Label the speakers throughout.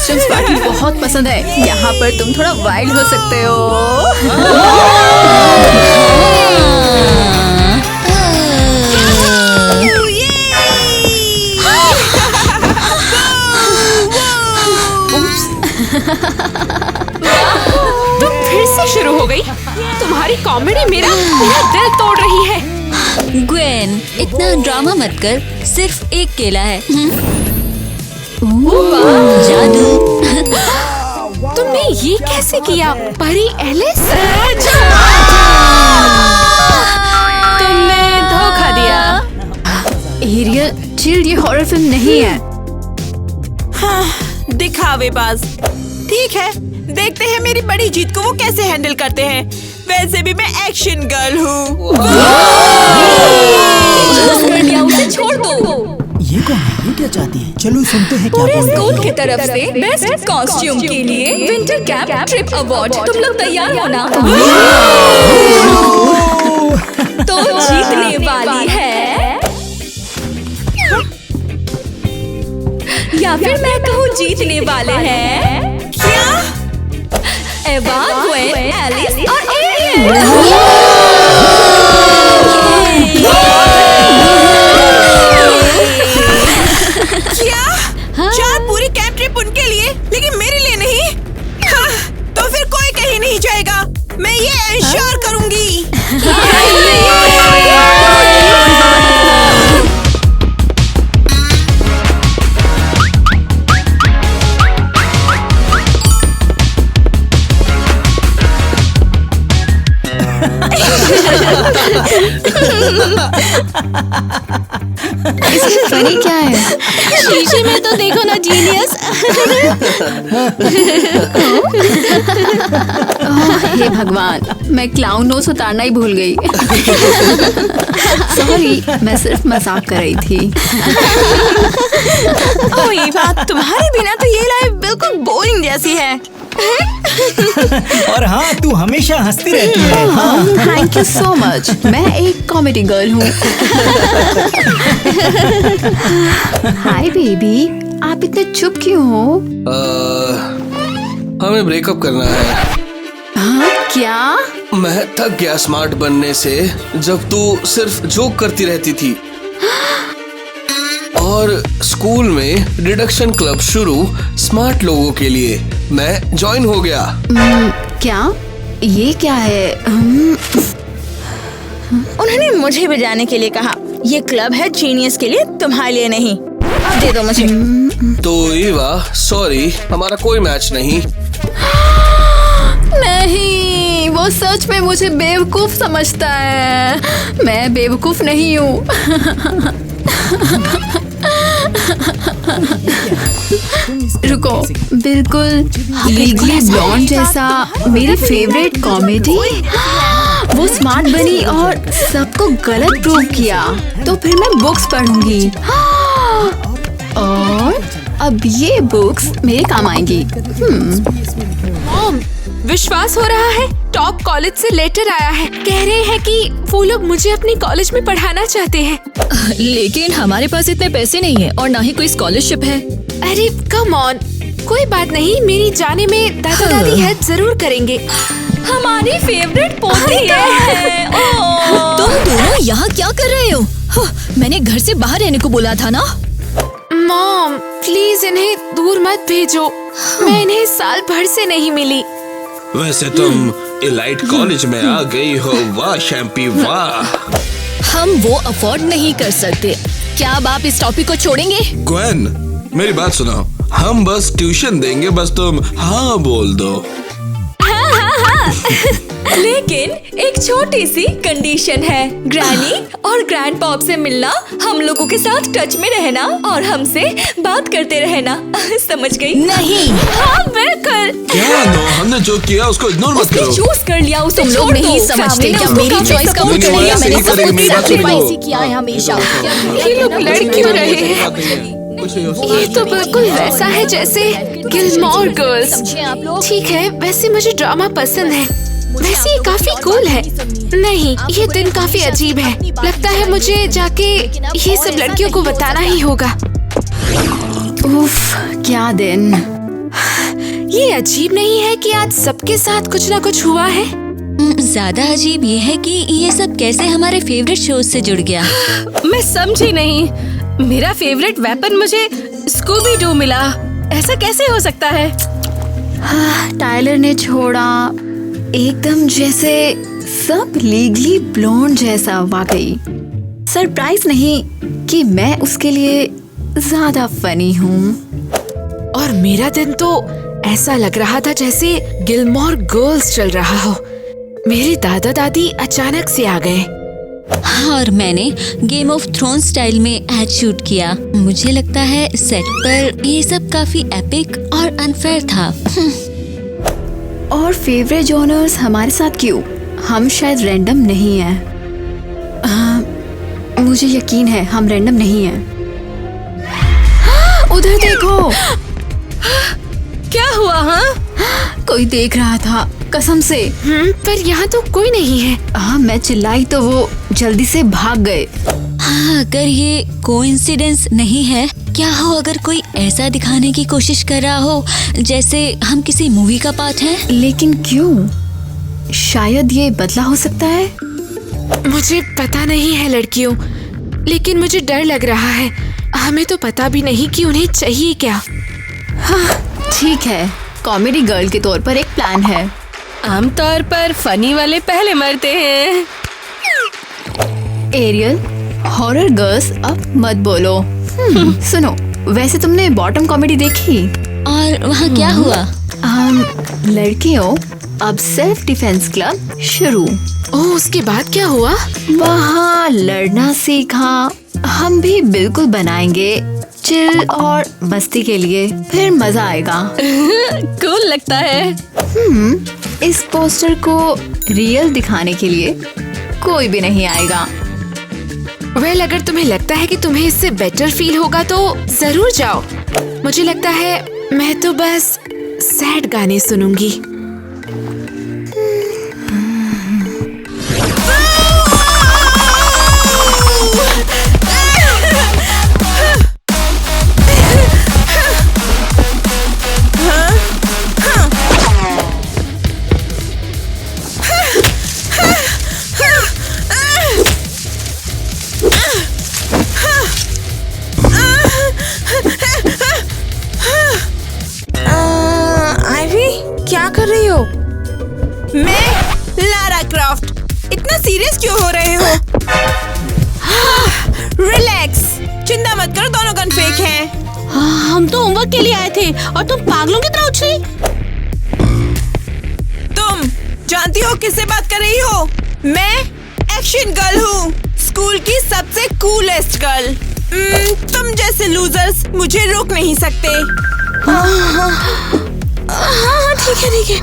Speaker 1: Costumes party बहुत पसंद है। यहाँ पर तुम थोड़ा वाइल्ड हो सकते हो।
Speaker 2: तुम फिर से शुरू हो गई। तुम्हारी कॉमेडी मेरा दिल तोड़ रही है।
Speaker 3: ग्वेन, इतना ड्रामा मत कर, सिर्फ एक केला है। जादू।
Speaker 2: तुमने ये कैसे किया परी एलिस? तुमने धोखा दिया।
Speaker 1: एरियल, चिल, ये हॉरर फिल्म नहीं है।
Speaker 4: दिखावेबाज। ठीक है, देखते हैं मेरी बड़ी जीत को वो कैसे हैंडल करते हैं। वैसे भी मैं एक्शन गर्ल हूँ।
Speaker 3: उसे छोड़ दो।
Speaker 5: ये कौन है? ये क्या चाहती है? चलो सुनते हैं क्या
Speaker 3: पूरे
Speaker 5: बोल रही
Speaker 3: स्कूल
Speaker 5: है।
Speaker 3: की तरफ से बेस्ट कॉस्ट्यूम के लिए विंटर कैंप ट्रिप अवार्ड। तुम लोग तैयार हो ना? तो जीतने वाली है, या फिर मैं कहूँ जीतने वाले हैं
Speaker 4: क्या?
Speaker 3: एवा, ग्वेन, एलिस और एरियल।
Speaker 4: क्या? चार पूरी कैंप ट्रिप उनके लिए, लेकिन मेरे लिए नहीं? हाँ, तो फिर कोई कहीं नहीं जाएगा। मैं ये इंश्योर करूंगी।
Speaker 1: इसमें फनी क्या है?
Speaker 3: शीशे में तो देखो ना जीनियस।
Speaker 1: हे भगवान, मैं क्लाउन नोज उतारना ही भूल गई। सॉरी, मैं सिर्फ मजाक कर रही थी।
Speaker 4: ओह ये बात, तुम्हारे बिना तो ये लाइफ बिल्कुल बोरिंग जैसी है।
Speaker 5: और हाँ, तू हमेशा हंसती रहती है। हाँ।
Speaker 1: Thank you so much. मैं एक कॉमेडी गर्ल हूँ। हाय बेबी, आप इतने चुप क्यों हो?
Speaker 6: हमें ब्रेकअप करना है।
Speaker 1: हाँ, क्या?
Speaker 6: मैं थक गया स्मार्ट बनने से, जब तू सिर्फ जोक करती रहती थी। और स्कूल में डिडक्शन क्लब शुरू स्मार्ट लोगों के लिए। मैं ज्वाइन हो गया।
Speaker 1: क्या? ये क्या है?
Speaker 4: उन्होंने मुझे भी जाने के लिए कहा। ये क्लब है जीनियस के लिए, तुम्हारे लिए नहीं। अब दे दो मुझे।
Speaker 6: तो ईवा, सॉरी, हमारा कोई मैच नहीं।
Speaker 1: नहीं, वो सच में मुझे बेवकूफ समझता है। मैं बेवकूफ नहीं हूँ। रुको, बिल्कुल लीगली ब्लॉन्ड जैसा मेरी फेवरेट कॉमेडी। वो स्मार्ट बनी और सबको गलत प्रूव किया। तो फिर मैं बुक्स पढ़ूंगी और अब ये बुक्स मेरे काम आएंगी।
Speaker 2: मॉम, विश्वास हो रहा है टॉप कॉलेज से लेटर आया है। कह रहे हैं कि वो लोग मुझे अपने कॉलेज में पढ़ाना चाहते हैं।
Speaker 3: लेकिन हमारे पास इतने पैसे नहीं है और ना ही कोई स्कॉलरशिप है।
Speaker 2: अरे कम ऑन, कोई बात नहीं, मेरी जाने में दादा दादी हेल्प जरूर करेंगे।
Speaker 3: हमारी फेवरेट पोती है। तुम दोनों यहाँ क्या कर रहे हो? मैंने घर से बाहर रहने को बोला था ना।
Speaker 2: मॉम, प्लीज इन्हें दूर मत भेजो। मैं इन्हें साल भर से नहीं मिली।
Speaker 6: वैसे तुम एलाइट कॉलेज में आ गई हो। वाह शैम्पी, वाह।
Speaker 3: हम वो अफोर्ड नहीं कर सकते। क्या अब आप इस टॉपिक को छोड़ेंगे?
Speaker 6: ग्वेन, मेरी बात सुनो। हम बस ट्यूशन देंगे, बस तुम हाँ बोल दो।
Speaker 3: लेकिन एक छोटी सी कंडीशन है। ग्रैनी और ग्रैंड पॉप से मिलना, हम लोगों के साथ टच में रहना और हमसे बात करते रहना। समझ गई? नहीं। हाँ बिल्कुल।
Speaker 6: क्या नो, हमने जो किया उसको इग्नोर मत करो।
Speaker 3: चूज कर लिया उसे।
Speaker 1: तुम लोग नहीं समझते क्या मेरी चॉइस का
Speaker 6: नहीं, नहीं, ऐसे ही करेंगे, मेरी बात सुनो।
Speaker 1: सैक्रिफाइस ही किया है हमेशा।
Speaker 2: ये लोग लड़ क्यों रहे हैं? ये तो बिल्कुल वैसा है जैसे गिलमोर गर्ल्स। ठीक है, वैसे मुझे ड्रामा पसंद है। वैसे ये काफी कूल है। नहीं, ये दिन काफी अजीब है। लगता है मुझे जाके ये सब लड़कियों को बताना ही होगा।
Speaker 1: उफ, क्या दिन।
Speaker 2: ये अजीब नहीं है कि आज सबके साथ कुछ ना कुछ हुआ है?
Speaker 3: ज्यादा अजीब ये है कि ये सब कैसे हमारे फेवरेट शोज से जुड़ गया।
Speaker 7: मैं समझी नहीं। मेरा फेवरेट वेपन मुझे स्कूबी डू मिला। ऐसा कैसे हो सकता है?
Speaker 1: टाइलर ने छोड़ा एकदम जैसे सब लीगली ब्लोंड जैसा। वाकई सरप्राइज नहीं कि मैं उसके लिए ज्यादा फनी हूँ।
Speaker 2: और मेरा दिन तो ऐसा लग रहा था जैसे गिलमोर गर्ल्स चल रहा हो। मेरे दादा दादी अचानक से आ गए।
Speaker 3: और मैंने गेम ऑफ थ्रोन स्टाइल में एड शूट किया। मुझे लगता है सेट पर ये सब काफी एपिक और अनफेयर था।
Speaker 1: और फेवरेट जॉनर्स हमारे साथ क्यों? हम शायद रैंडम नहीं हैं। मुझे यकीन है हम रैंडम नहीं हैं। उधर देखो।
Speaker 7: क्या हुआ? हाँ,
Speaker 1: कोई देख रहा था कसम से।
Speaker 2: पर यहाँ तो कोई नहीं है।
Speaker 1: हाँ, मैं चिल्लाई तो वो जल्दी से भाग गए।
Speaker 3: हाँ, अगर ये कोइंसिडेंस नहीं है, क्या हो अगर कोई ऐसा दिखाने की कोशिश कर रहा हो जैसे हम किसी मूवी का पार्ट हैं?
Speaker 1: लेकिन क्यों? शायद ये बदला हो सकता है।
Speaker 2: मुझे पता नहीं है लड़कियों, लेकिन मुझे डर लग रहा है। हमें तो पता भी नहीं कि उन्हें चाहिए क्या।
Speaker 1: हाँ, ठीक है, कॉमेडी गर्ल के तौर पर एक प्लान है।
Speaker 7: आमतौर पर फनी वाले पहले मरते हैं।
Speaker 1: एरियल, हॉरर गर्ल्स अब मत बोलो। सुनो, वैसे तुमने बॉटम कॉमेडी देखी?
Speaker 3: और वहाँ क्या हुआ?
Speaker 1: लड़कियों, अब सेल्फ डिफेंस क्लब शुरू।
Speaker 2: ओह, उसके बाद क्या हुआ?
Speaker 1: वहाँ लड़ना सीखा। हम भी बिल्कुल बनाएंगे चिल और मस्ती के लिए, फिर मजा आएगा।
Speaker 7: कूल लगता है।
Speaker 1: इस पोस्टर को रियल दिखाने के लिए कोई भी नहीं आएगा।
Speaker 2: वेल, अगर तुम्हें लगता है कि तुम्हें इससे बेटर फील होगा तो जरूर जाओ। मुझे लगता है मैं तो बस सैड गाने सुनूंगी।
Speaker 4: क्या कर रही हो? मैं लारा क्रॉफ्ट। इतना सीरियस क्यों हो रहे हो? रिलैक्स, चिंता मत करो, दोनों गन फेक हैं।
Speaker 7: हम तो होमवर्क के लिए आए थे और तुम पागलों की तरह उछली।
Speaker 4: तुम जानती हो किससे बात कर रही हो? मैं एक्शन गर्ल हूँ, स्कूल की सबसे कूलेस्ट गर्ल। तुम जैसे लूजर्स मुझे रोक नहीं सकते। हाँ, ठीक है,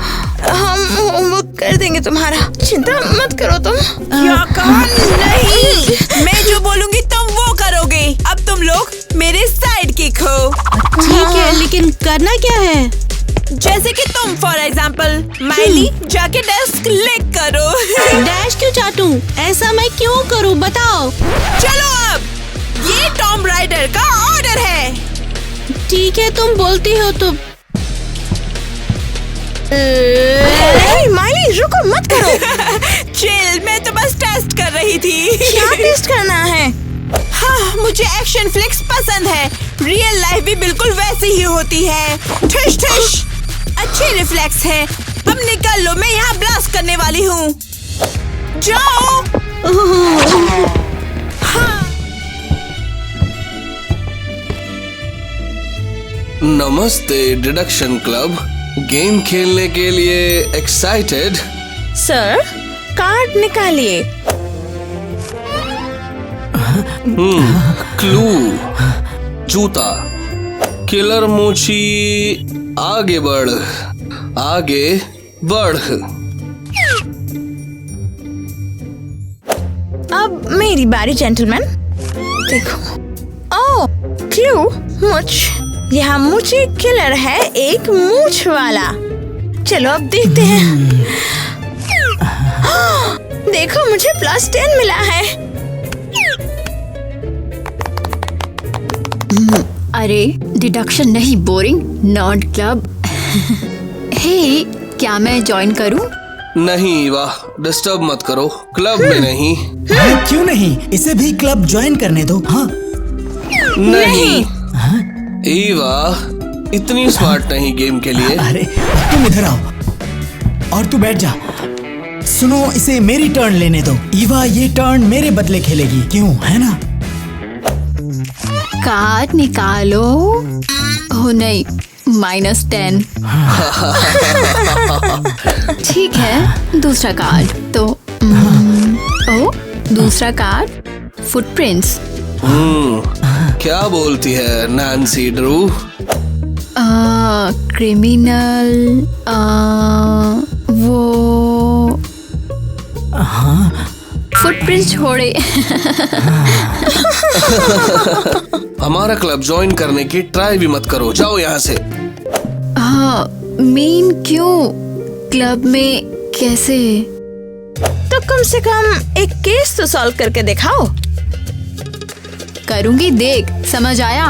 Speaker 4: हम होमवर्क कर देंगे तुम्हारा, चिंता मत करो तुम। क्या कहा? नहीं, मैं जो बोलूंगी तुम वो करोगे। अब तुम लोग मेरे साइड किक हो।
Speaker 7: ठीक है, लेकिन करना क्या है?
Speaker 4: जैसे कि तुम फॉर एग्जाम्पल, माइली जाके डेस्क लिक करो।
Speaker 7: डैश क्यों चाटूं? ऐसा मैं क्यों करूं? बताओ।
Speaker 4: चलो अब, ये टॉम राइडर का ऑर्डर है।
Speaker 7: ठीक है, तुम बोलती हो तो।
Speaker 4: माइली रुको, मत करो। चिल, मैं तो बस टेस्ट कर रही थी। क्या टेस्ट करना है? हाँ, मुझे एक्शन फ्लिक्स पसंद है। रियल लाइफ भी बिल्कुल वैसी ही होती है। ठुश ठुश, अच्छे रिफ्लेक्स है। अब निकल लो, मैं यहाँ ब्लास्ट करने वाली हूँ। जाओ। हाँ।
Speaker 6: नमस्ते डिडक्शन क्लब, गेम खेलने के लिए एक्साइटेड?
Speaker 4: सर, कार्ड निकालिए।
Speaker 6: क्लू, जूता, किलर मोची, आगे बढ़, आगे बढ़।
Speaker 4: अब मेरी बारी जेंटलमैन। देखो, ओह क्लू, मूंछ। यहाँ मुझे किलर है, एक मूंछ वाला। चलो अब देखते हैं। देखो, मुझे +10 मिला है।
Speaker 1: अरे डिडक्शन नहीं, बोरिंग नॉट क्लब। हे, क्या मैं ज्वाइन करूं?
Speaker 6: नहीं वाह, डिस्टर्ब मत करो, क्लब में नहीं।
Speaker 5: हाँ, क्यों नहीं, इसे भी क्लब ज्वाइन करने दो। हाँ
Speaker 6: नहीं ईवा इतनी स्मार्ट नहीं गेम के लिए।
Speaker 5: अरे तुम इधर आओ और तू बैठ जा। सुनो, इसे मेरी टर्न लेने दो। ईवा ये टर्न मेरे बदले खेलेगी, क्यों, है ना?
Speaker 1: कार्ड निकालो। हो नहीं, -10। ठीक है, दूसरा कार्ड तो ओ दूसरा कार्ड फुटप्रिंट्स।
Speaker 6: क्या बोलती है नैन्सी ड्रू?
Speaker 1: क्रिमिनल, वो फुटप्रिंट्स छोड़े।
Speaker 6: हमारा क्लब ज्वाइन करने की ट्राई भी मत करो, जाओ यहाँ से।
Speaker 1: मीन क्यों? क्लब में कैसे?
Speaker 4: तो कम से कम एक केस तो सॉल्व करके दिखाओ।
Speaker 1: करूंगी, देख, समझ आया?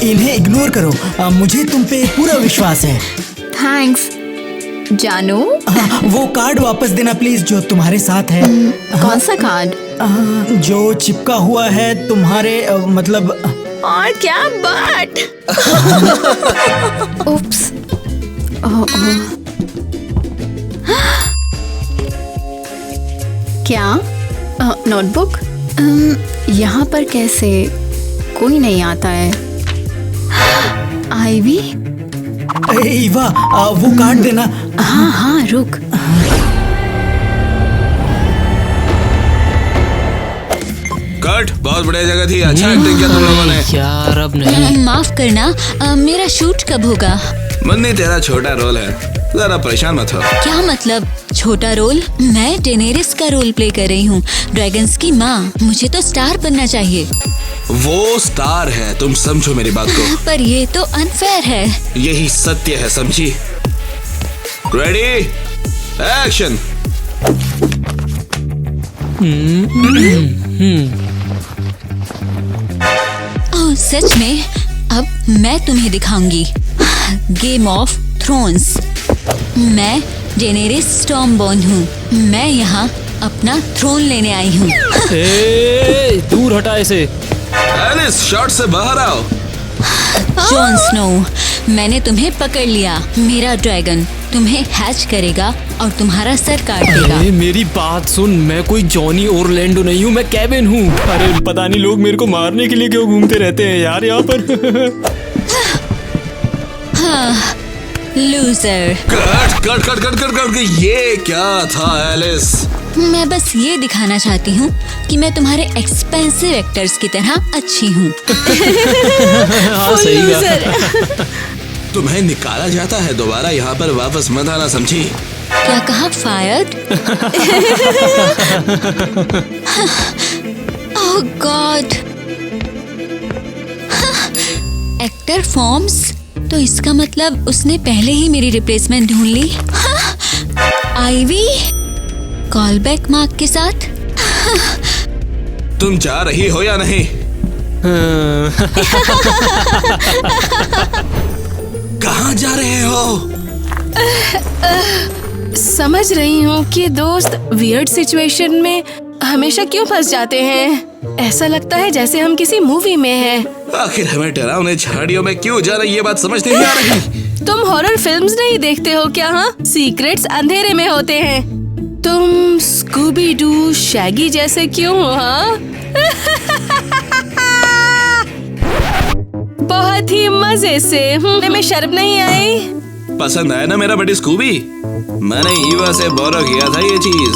Speaker 5: इन्हें इग्नोर करो, मुझे तुम पे पूरा विश्वास है।
Speaker 1: थैंक्स जानू।
Speaker 5: वो कार्ड वापस देना प्लीज, जो तुम्हारे साथ है।
Speaker 1: कौन सा कार्ड?
Speaker 5: जो चिपका हुआ है तुम्हारे मतलब।
Speaker 4: और क्या बट?
Speaker 1: उप्स। क्या? नोटबुक? यहाँ पर कैसे? कोई नहीं आता है। आईवी?
Speaker 5: ईवा, वो कार्ड देना।
Speaker 1: हाँ, रुक।
Speaker 8: कट, बहुत बढ़िया जगह थी, अच्छा एक्टिंग किया तुम लोगों ने।
Speaker 9: यार अब नहीं।
Speaker 3: माफ करना, मेरा शूट कब होगा?
Speaker 8: मन्नी तेरा छोटा रोल है, जरा परेशान मत हो।
Speaker 3: क्या मतलब छोटा रोल? मैं डेनेरिस का रोल प्ले कर रही हूँ, ड्रैगन्स की माँ। मुझे तो स्टार बनना चाहिए।
Speaker 8: वो स्टार है, तुम समझो मेरी बात को।
Speaker 3: पर ये तो अनफेयर है।
Speaker 8: यही सत्य है, समझी? Ready, action.
Speaker 3: ओह, सच में? अब मैं तुम्हें दिखाऊंगी गेम ऑफ थ्रोन्स। मैं डेनेरिस स्टॉर्मबॉर्न हूँ। मैं यहाँ अपना थ्रोन लेने आई हूँ।
Speaker 9: दूर हटा इसे।
Speaker 8: एलिस, शॉट से बाहर आओ।
Speaker 3: जॉन स्नो, मैंने तुम्हें पकड़ लिया। मेरा ड्रैगन तुम्हें हैच करेगा और तुम्हारा सर काट देगा।
Speaker 9: मेरी बात सुन, मैं कोई जॉनी ओरलैंडो नहीं हूँ, मैं केविन हूँ। अरे पता नहीं लोग मेरे को मारने के लिए क्यों घूमते रहते हैं यार यहाँ पर।
Speaker 3: हाँ, लूजर।
Speaker 8: कट, ये क्या था एलिस?
Speaker 3: मैं बस ये दिखाना चाहती हूँ कि मैं तुम्हारे एक्सपेंसिव एक्टर्स की तरह अच्छी हूँ।
Speaker 9: हाँ, सही है।
Speaker 8: तुम्हें निकाला जाता है, दोबारा यहाँ पर वापस मत आना, समझी?
Speaker 3: क्या कहा? फायर्ड? ओह गॉड। Actor forms? तो इसका मतलब उसने पहले ही मेरी रिप्लेसमेंट ढूंढ ली। आईवी कॉल बैक मार्क के साथ।
Speaker 8: तुम जा रही हो या नहीं? कहाँ जा रहे हो?
Speaker 7: समझ रही हूँ कि दोस्त वियर्ड सिचुएशन में हमेशा क्यों फंस जाते हैं। ऐसा लगता है जैसे हम किसी मूवी में हैं।
Speaker 8: आखिर हमें डरावने झाड़ियों में क्यों जाना, ये बात समझ नहीं आ रही।
Speaker 7: तुम हॉरर फिल्म्स नहीं देखते हो क्या? हाँ, सीक्रेट्स अंधेरे में होते हैं। तुम स्कूबी डू शैगी जैसे क्यों हो? हाँ बहुत ही मजे से। में शर्म नहीं आई?
Speaker 8: पसंद आया ना मेरा बड़ी स्कूबी? मैंने ईवा से बोरो किया था ये चीज।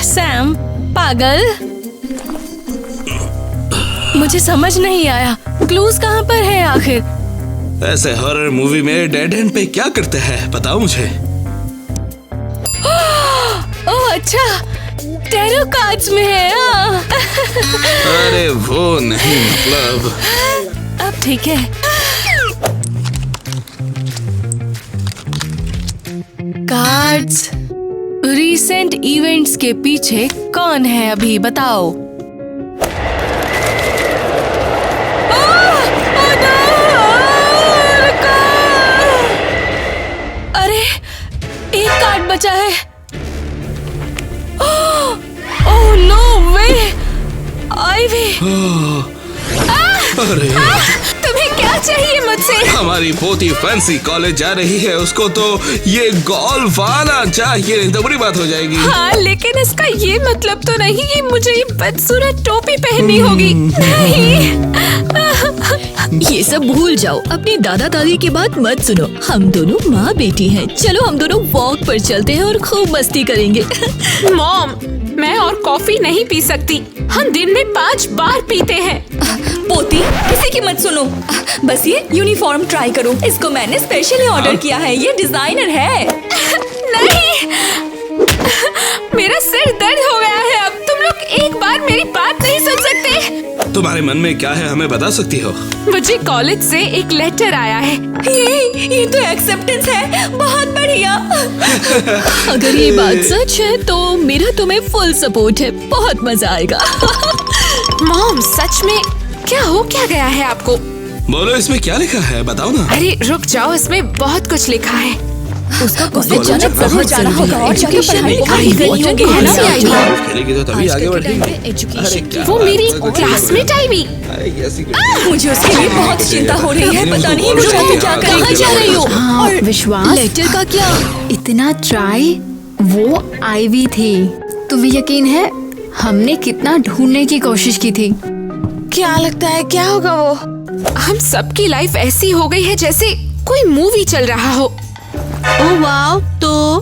Speaker 7: सैम पागल, मुझे समझ नहीं आया क्लूज कहाँ पर है आखिर।
Speaker 8: ऐसे हॉरर मूवी में डेड एंड पे क्या करते हैं, बताओ मुझे।
Speaker 7: ओह अच्छा, टैरो कार्ड्स में है।
Speaker 8: अरे वो नहीं, मतलब
Speaker 7: अब ठीक है। कार्ड्स। रीसेंट इवेंट्स के पीछे कौन है अभी बताओ।
Speaker 8: अरे
Speaker 2: तुम्हें क्या चाहिए मुझसे?
Speaker 8: हमारी पोती फैंसी कॉलेज जा रही है, उसको तो ये गोल्फ आना चाहिए, नहीं तो बुरी बात हो जाएगी।
Speaker 2: हाँ, लेकिन इसका ये मतलब तो नहीं कि मुझे ये बदसूरत टोपी पहननी होगी। नहीं।
Speaker 3: ये सब भूल जाओ, अपनी दादा दादी की बात मत सुनो। हम दोनों माँ बेटी हैं। चलो हम दोनों वॉक पर चलते हैं और खूब मस्ती करेंगे।
Speaker 2: मॉम, मैं और कॉफी नहीं पी सकती। हम दिन में 5 बार पीते हैं।
Speaker 3: पोती, किसी की मत सुनो। बस ये यूनिफॉर्म ट्राई करो। इसको मैंने स्पेशली ऑर्डर किया है। ये डिजाइनर है।
Speaker 2: नहीं, मेरा सिर दर्द हो गया है। अब तुम लोग एक बार मेरी बात नहीं सुन सकते?
Speaker 8: तुम्हारे मन में क्या है हमें बता सकती हो?
Speaker 2: मुझे कॉलेज से एक लेटर आया है।
Speaker 3: ये तो एक्सेप्टेंस है। बहुत बढ़िया। अगर ये बात सच है तो मेरा तुम्हें फुल सपोर्ट है। बहुत मजा आएगा।
Speaker 2: मॉम, सच में क्या हो क्या गया है आपको?
Speaker 8: बोलो, इसमें क्या लिखा है, बताओ ना।
Speaker 2: अरे रुक जाओ, इसमें बहुत कुछ लिखा है।
Speaker 3: उसका कॉलेज जाना बहुत जाना होगा और
Speaker 2: एजुकेशन में
Speaker 3: पढ़ाई करनी होगी, है ना?
Speaker 8: खेलेगी तो तभी आगे बढ़ेगी।
Speaker 2: वो मेरी क्लासमेट आई भी।
Speaker 3: मुझे उसके लिए बहुत चिंता हो रही है। पता नहीं वो क्या कहाँ जा रही हो।
Speaker 1: और विश्वास,
Speaker 3: लेटर का क्या?
Speaker 1: इतना ट्राई, वो आईवी थी। तुम्हें यकीन है हमने कितना ढूंढने की कोशिश की थी।
Speaker 4: क्या लगता है क्या होगा वो?
Speaker 2: हम सबकी लाइफ ऐसी हो गई है जैसे कोई मूवी चल रहा हो।
Speaker 7: ओह वाओ, तो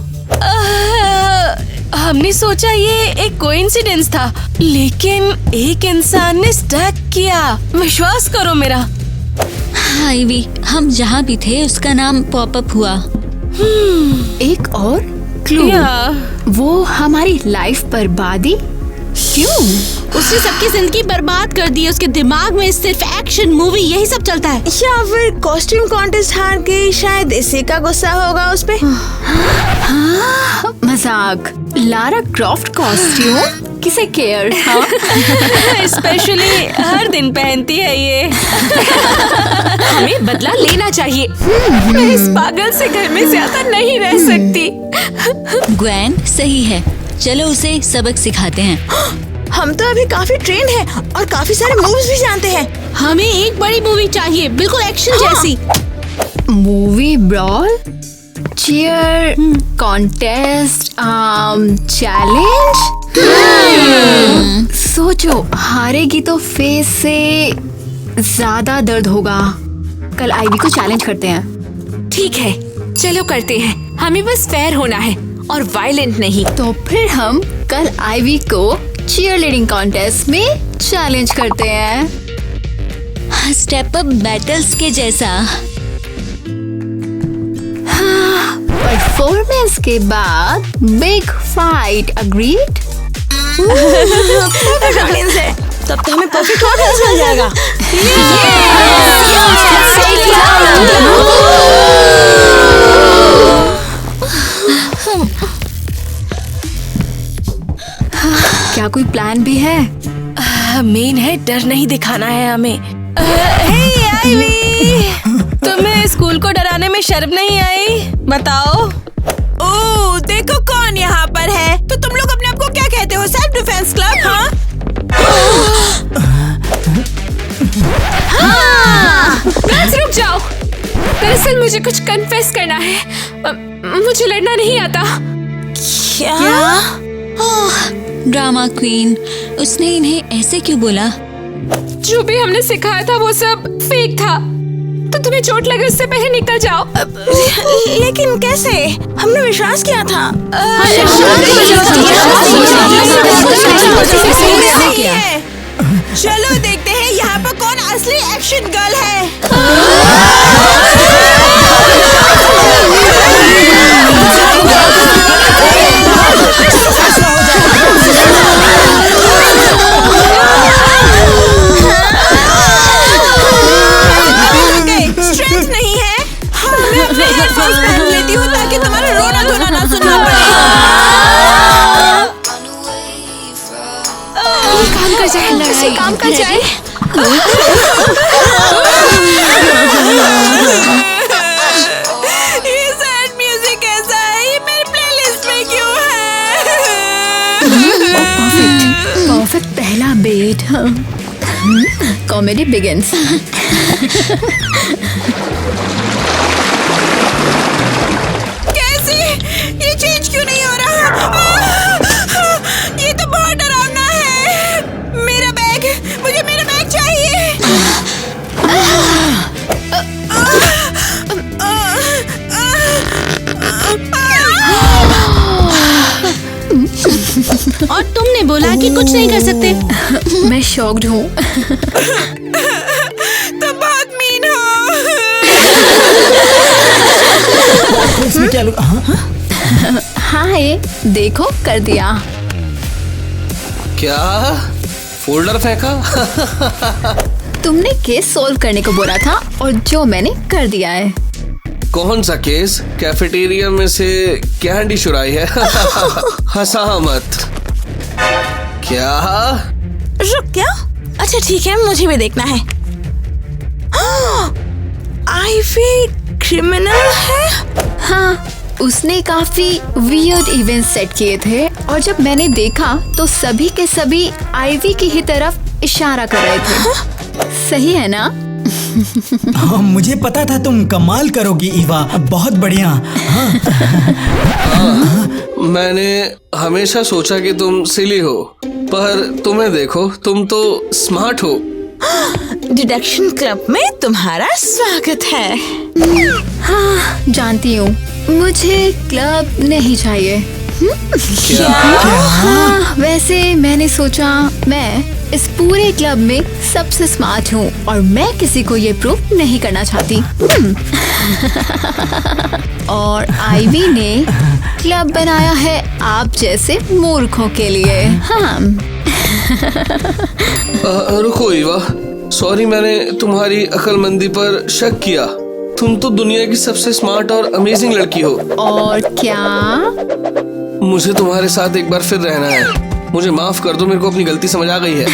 Speaker 7: हमने सोचा ये एक कोइंसिडेंस था, लेकिन एक इंसान ने स्टक किया। विश्वास करो मेरा।
Speaker 10: आईवी, हम जहाँ भी थे उसका नाम पॉपअप हुआ।
Speaker 1: एक और क्लू, वो हमारी लाइफ बर्बादी क्यों?
Speaker 7: उसने सबकी जिंदगी बर्बाद कर दी। उसके दिमाग में सिर्फ एक्शन मूवी यही सब चलता है।
Speaker 4: या फिर कॉस्ट्यूम कॉन्टेस्ट हार गई, शायद इसी का गुस्सा होगा उस पे।
Speaker 1: हाँ, मजाक। लारा क्रॉफ्ट कॉस्ट्यूम किसे केयर था?
Speaker 7: स्पेशली हर दिन पहनती है ये।
Speaker 2: हमें बदला लेना चाहिए। मैं इस पागल से घर में ज्यादा नहीं रह सकती।
Speaker 10: ग्वेन सही है, चलो उसे सबक सिखाते हैं।
Speaker 4: हम तो अभी काफी ट्रेंड हैं और काफी सारे मूव्स भी जानते हैं।
Speaker 7: हमें एक बड़ी मूवी चाहिए, बिल्कुल एक्शन जैसी।
Speaker 1: Movie, brawl, cheer, contest, challenge. सोचो, हारेगी तो फेस से ज्यादा दर्द होगा। कल आईवी को चैलेंज करते हैं।
Speaker 2: ठीक है, चलो करते हैं। हमें बस फेयर होना है और वायलेंट नहीं।
Speaker 1: तो फिर हम कल आईवी को चीयरलीडिंग कॉन्टेस्ट में चैलेंज करते हैं।
Speaker 10: स्टेप अप बैटल्स के जैसा।
Speaker 1: परफॉर्मेंस के बाद बिग फाइट, अग्रीड?
Speaker 4: तब तो हमें परफेक्ट ऑडियंस मिल जाएगा।
Speaker 1: क्या कोई प्लान भी है?
Speaker 7: मेन है डर नहीं दिखाना है हमें। हे आईवी, तुम्हें स्कूल को डराने में शर्म नहीं आई? बताओ।
Speaker 4: ओह, देखो कौन यहाँ पर है। तो तुम लोग अपने आप को क्या कहते हो? Self defence club?
Speaker 2: हाँ। बस रुक जाओ। दरअसल मुझे कुछ कन्फेस करना है। मुझे लड़ना नहीं आता।
Speaker 4: क्या?
Speaker 10: ड्रामा क्वीन, उसने इन्हें ऐसे क्यों बोला?
Speaker 2: जो भी हमने सिखाया था वो सब फेक था। तो तुम्हें चोट लगे उससे पहले निकल जाओ।
Speaker 4: लेकिन कैसे? हमने विश्वास किया था। चलो देखते हैं यहाँ पर कौन असली एक्शन गर्ल है। स्ट्रेंथ नहीं है। मैं अपने हेडफोन्स पहन लेती हूँ ताकि तुम्हारा रोना धोना ना सुनना पड़े।
Speaker 2: काम कर जाए, लड़ाई काम कर जाए।
Speaker 4: ये सैड म्यूजिक कैसा है? ये मेरी प्लेलिस्ट में क्यों है?
Speaker 1: परफेक्ट पहला बेट। Comedy begins.
Speaker 4: कैसे? ये चेंज क्यों नहीं हो रहा? ये तो बहुत डरावना है। मेरा बैग, मुझे मेरा बैग चाहिए।
Speaker 7: और तुमने बोला कि कुछ नहीं कर सकते।
Speaker 1: मैं शॉक्ड हूँ।
Speaker 4: तुम बहुत मीन हो।
Speaker 5: इसमें क्या
Speaker 1: हाँ ये देखो कर दिया।
Speaker 6: क्या फोल्डर फेंका?
Speaker 1: तुमने केस सॉल्व करने को बोला था और जो मैंने कर दिया है।
Speaker 6: कौन सा केस? कैफेटेरिया में से कैंडी चुराई है? हंसा मत। क्या?
Speaker 4: रुक, क्या? अच्छा ठीक है, मुझे भी देखना है। आईवी क्रिमिनल है?
Speaker 1: हाँ, उसने काफी वियर्ड इवेंट सेट किए थे और जब मैंने देखा तो सभी के सभी आईवी की ही तरफ इशारा कर रहे थे। सही है ना?
Speaker 5: हाँ, मुझे पता था तुम कमाल करोगी ईवा, बहुत बढ़िया।
Speaker 6: मैंने हमेशा सोचा कि तुम सिली हो, पर तुम्हें देखो, तुम तो स्मार्ट हो।
Speaker 4: डिडक्शन क्लब में तुम्हारा स्वागत है।
Speaker 1: हाँ, जानती हूँ, मुझे क्लब नहीं चाहिए।
Speaker 6: क्या?
Speaker 1: हाँ, वैसे मैंने सोचा मैं इस पूरे क्लब में सबसे स्मार्ट हूँ और मैं किसी को ये प्रूव नहीं करना चाहती। और आईवी ने क्लब बनाया है आप जैसे मूर्खों के लिए। हाँ।
Speaker 6: रुको ईवा, सॉरी, मैंने तुम्हारी अक्लमंदी पर शक किया। तुम तो दुनिया की सबसे स्मार्ट और अमेजिंग लड़की हो।
Speaker 1: और क्या?
Speaker 6: मुझे तुम्हारे साथ एक बार फिर रहना है। मुझे माफ कर दो, मेरे को अपनी गलती समझ आ गई है।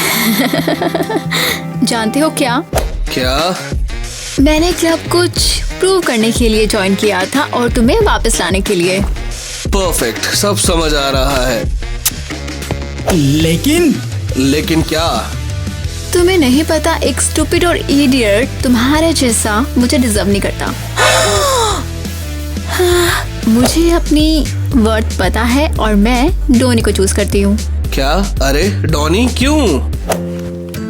Speaker 1: जानते हो क्या?
Speaker 6: क्या?
Speaker 1: मैंने क्लब कुछ प्रूव करने के लिए ज्वाइन किया था और तुम्हें वापस लाने के लिए।
Speaker 6: परफेक्ट, सब समझ आ रहा है। लेकिन क्या?
Speaker 1: तुम्हें नहीं पता, एक स्टूपिड और इडियट तुम्हारे जैसा मुझे डिजर्व नहीं करता। मुझे अपनी वर्थ पता है और मैं डोनी को चूज करती हूँ।
Speaker 6: क्या? अरे डॉनी, क्यों?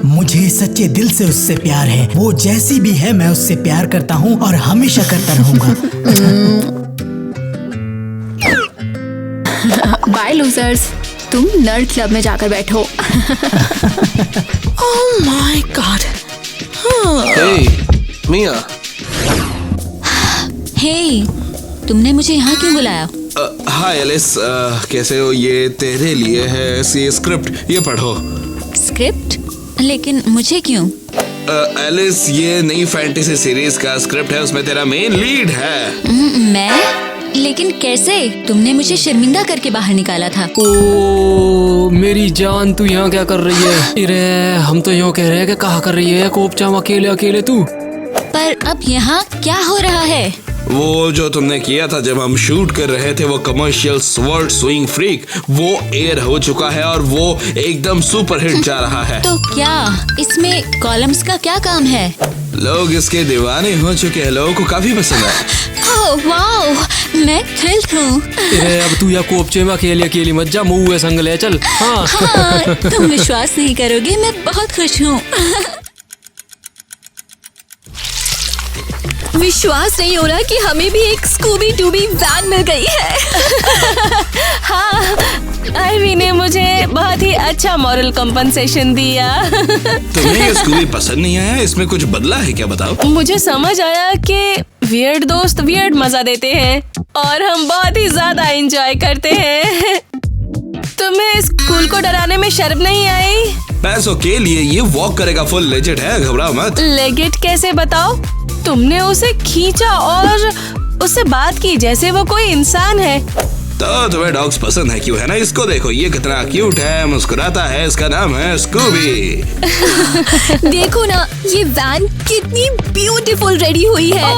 Speaker 5: मुझे सच्चे दिल से उससे प्यार है। वो जैसी भी है मैं उससे प्यार करता हूँ और हमेशा करता रहूंगा।
Speaker 1: बाय लूजर्स, तुम नर्ड क्लब में जाकर बैठो।
Speaker 4: Oh my God.
Speaker 6: हे मिया।
Speaker 10: हे, तुमने मुझे यहाँ क्यों बुलाया?
Speaker 8: हाय एलिस, कैसे हो? ये तेरे लिए है ये स्क्रिप्ट, ये पढ़ो।
Speaker 10: स्क्रिप्ट? लेकिन मुझे क्यों?
Speaker 8: एलिस, ये नई फैंटेसी सीरीज का स्क्रिप्ट है, उसमें तेरा मेन लीड है।
Speaker 10: मैं? लेकिन कैसे? तुमने मुझे शर्मिंदा करके बाहर निकाला था।
Speaker 9: ओ मेरी जान, तू यहाँ क्या कर रही है? अरे हम तो यूँ कह रहे हैं कि कहा कर रही है कोपचाम अकेले अकेले तू।
Speaker 10: पर अब यहाँ क्या हो रहा है?
Speaker 8: वो जो तुमने किया था जब हम शूट कर रहे थे, वो कमर्शियल स्वर्ड स्विंग फ्रीक, वो एयर हो चुका है और वो एकदम सुपर हिट जा रहा है।
Speaker 10: तो क्या इसमें कॉलम्स का क्या काम है?
Speaker 8: लोग इसके दीवाने हो चुके हैं, लोगों को काफी पसंद है।
Speaker 10: ओह वाओ, मैं थ्रिल्ड हूँ।
Speaker 9: अरे अब तू या कोपचे में अकेले अकेली मत जा, मुँह है संग ले चल।
Speaker 10: हाँ, तुम विश्वास नहीं करोगे, मैं बहुत खुश हूँ।
Speaker 3: विश्वास नहीं हो रहा कि हमें भी एक स्कूबी डूबी वैन मिल गई है।
Speaker 7: हाँ, आईवी ने मुझे बहुत ही अच्छा मॉरल कॉम्पनसेशन दिया।
Speaker 8: तुम्हें ये स्कूबी पसंद नहीं आया? इसमें कुछ बदला है क्या, बताओ?
Speaker 7: मुझे समझ आया कि वियर्ड दोस्त वियर्ड मजा देते हैं और हम बहुत ही ज्यादा एंजॉय करते हैं। तुम्हें स्कूल को डराने में शर्म नहीं आई?
Speaker 8: पैसों के लिए ये वॉक करेगा, फुल लेजिट है, घबराओ मत।
Speaker 7: लेजिट कैसे, बताओ? तुमने उसे खींचा और उससे बात की जैसे वो कोई इंसान है।
Speaker 8: तो तुम्हें डॉग्स पसंद है, क्यों है ना? इसको देखो, ये कितना क्यूट है, मुस्कुराता है, इसका नाम है स्कूबी।
Speaker 3: देखो ना, ये वैन कितनी ब्यूटीफुल रेडी हुई है।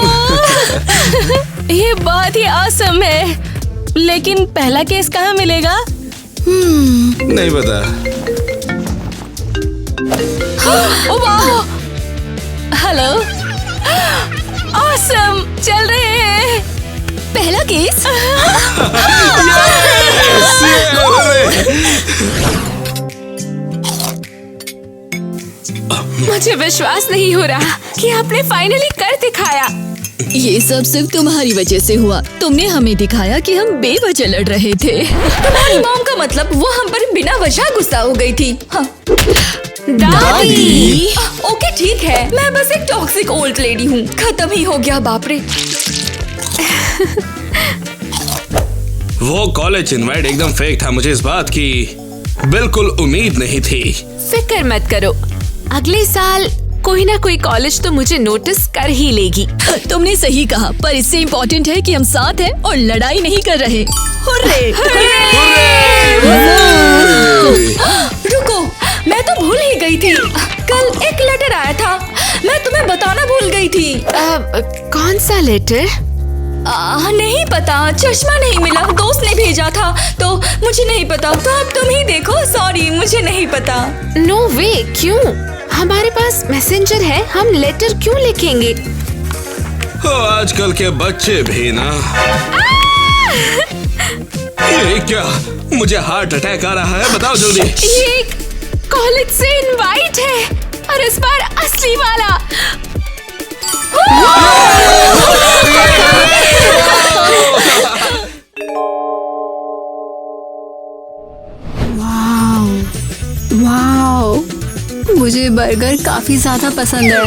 Speaker 7: ये बहुत ही ऑसम है, लेकिन पहला केस कहाँ मिलेगा?
Speaker 8: नहीं पता।
Speaker 7: वाह! हेलो, ऑसम, चल रहे हैं।
Speaker 3: पहला केस।
Speaker 2: मुझे विश्वास नहीं हो रहा कि आपने फाइनली कर दिखाया।
Speaker 3: ये सब सिर्फ तुम्हारी वजह से हुआ। तुमने हमें दिखाया कि हम बेवजह लड़ रहे थे। तुम्हारी मॉम का मतलब वो हम पर बिना वजह गुस्सा हो गई थी। हाँ। दादी। ओके ठीक है, मैं बस एक टॉक्सिक ओल्ड लेडी हूँ। खत्म ही हो गया, बाप रे।
Speaker 8: वो कॉलेज इनवाइट एकदम फेक था। मुझे इस बात की बिल्कुल उम्मीद नहीं थी।
Speaker 2: फिक्र मत करो, अगले साल कोई ना कोई कॉलेज तो मुझे नोटिस कर ही लेगी।
Speaker 3: तुमने सही कहा, पर इससे इम्पोर्टेंट है कि हम साथ हैं और लड़ाई नहीं कर रहे। हुर्रे! रुको, मैं तो भूल ही गई थी। कल एक लेटर आया था, मैं तुम्हें बताना भूल गई थी।
Speaker 2: कौन सा लेटर?
Speaker 3: नहीं पता, चश्मा नहीं मिला, दोस्त ने भेजा था तो मुझे नहीं पता। तो अब तुम ही देखो। सॉरी, मुझे नहीं पता।
Speaker 2: नो वे, क्यों? हमारे पास मैसेंजर है, हम लेटर क्यों लिखेंगे?
Speaker 8: आजकल के बच्चे भी ना। ये क्या? मुझे हार्ट अटैक आ रहा है, बताओ जल्दी।
Speaker 2: ये कॉलेज से इनवाइट है और इस बार असली वाला।
Speaker 1: वाओ, मुझे बर्गर काफी ज्यादा पसंद है।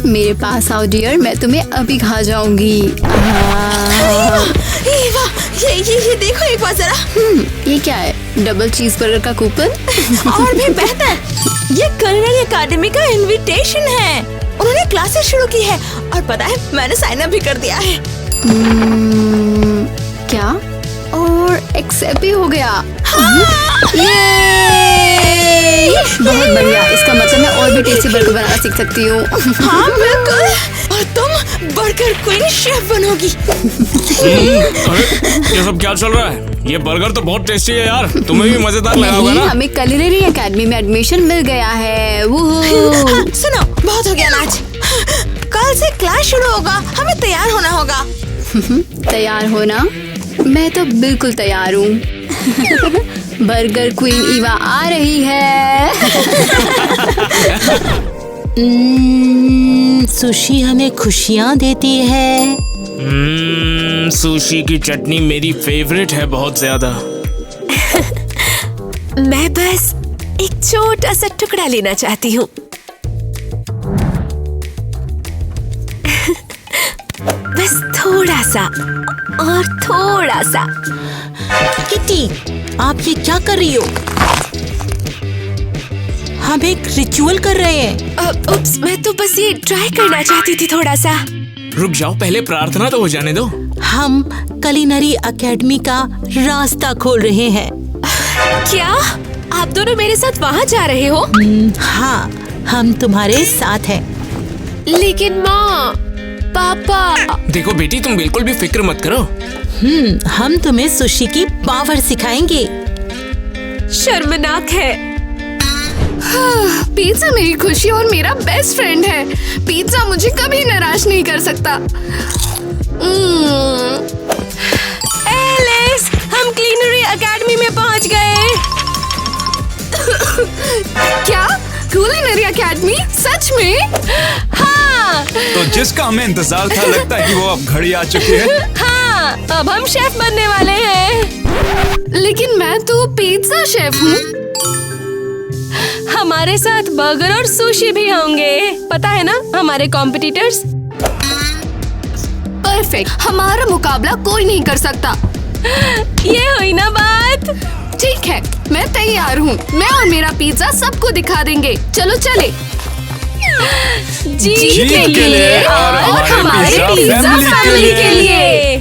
Speaker 1: मेरे पास आओ डियर, मैं तुम्हें अभी खा जाऊंगी।
Speaker 4: ये देखो एक बार जरा।
Speaker 1: ये क्या है? डबल चीज बर्गर का कूपन?
Speaker 4: और भी बेहतर, ये कुलिनरी एकेडमी का इनविटेशन है। उन्होंने क्लासेस शुरू की है और पता है मैंने साइन अप भी कर दिया है।
Speaker 1: क्या? और एक्सेप्ट भी हो गया। बहुत बढ़िया, इसका मतलब मैं और भी टेस्टी बर्गर बनाना सीख सकती हूँ।
Speaker 4: हाँ बिल्कुल, और तुम बर्गर क्वीन शेफ बनोगी।
Speaker 9: ये सब क्या चल रहा है? ये बर्गर तो बहुत टेस्टी है यार, तुम्हें भी मजेदार लगा होगा ना?
Speaker 1: हमें कुलिनरी एकेडमी में एडमिशन मिल गया है।
Speaker 4: हाँ, सुनो, बहुत हो गया नाच। कल से क्लास शुरू होगा, हमें तैयार होना होगा।
Speaker 1: तैयार होना? मैं तो बिल्कुल तैयार हूँ। बर्गर क्वीन ईवा आ रही है।
Speaker 4: सुशी हमें खुशियाँ देती है।
Speaker 9: सुशी की चटनी मेरी फेवरेट है बहुत ज्यादा।
Speaker 2: मैं बस एक छोटा सा टुकड़ा लेना चाहती हूँ। बस थोड़ा सा और थोड़ा सा।
Speaker 4: किटी, आप ये क्या कर रही हो? हम एक रिचुअल कर रहे हैं।
Speaker 2: उप्स, मैं तो बस ये ट्राई करना चाहती थी थोड़ा सा।
Speaker 9: रुक जाओ, पहले प्रार्थना तो हो जाने दो।
Speaker 4: हम कुलिनरी एकेडमी का रास्ता खोल रहे हैं।
Speaker 2: क्या आप दोनों मेरे साथ वहाँ जा रहे हो?
Speaker 4: हाँ, हम तुम्हारे साथ हैं।
Speaker 2: लेकिन माँ, पापा।
Speaker 9: देखो बेटी, तुम बिल्कुल भी फिक्र मत करो।
Speaker 4: हम तुम्हें सुशी की पावर सिखाएंगे।
Speaker 2: शर्मनाक है। पिज्जा मेरी खुशी और मेरा बेस्ट फ्रेंड है। पिज्जा मुझे कभी निराश नहीं कर सकता।
Speaker 7: एलिस, हम कुलिनरी एकेडमी में पहुंच गए।
Speaker 2: क्या? Culinary academy? सच में?
Speaker 7: हाँ।
Speaker 11: तो जिसका हमें इंतजार था, लगता है कि वो अब घड़ी आ चुकी है।
Speaker 7: हाँ, अब हम शेफ बनने वाले हैं।
Speaker 2: लेकिन मैं तो पिज्जा शेफ हूँ।
Speaker 7: हमारे साथ बर्गर और सुशी भी होंगे। पता है ना, हमारे कॉम्पिटिटर्स।
Speaker 2: परफेक्ट, हमारा मुकाबला कोई नहीं कर सकता।
Speaker 7: ये हुई ना बात।
Speaker 2: ठीक है, मैं तैयार हूँ। मैं और मेरा पिज्जा सबको दिखा देंगे। चलो चले।
Speaker 7: जीत के लिए और हमारे पिज्जा फैमिली के लिए।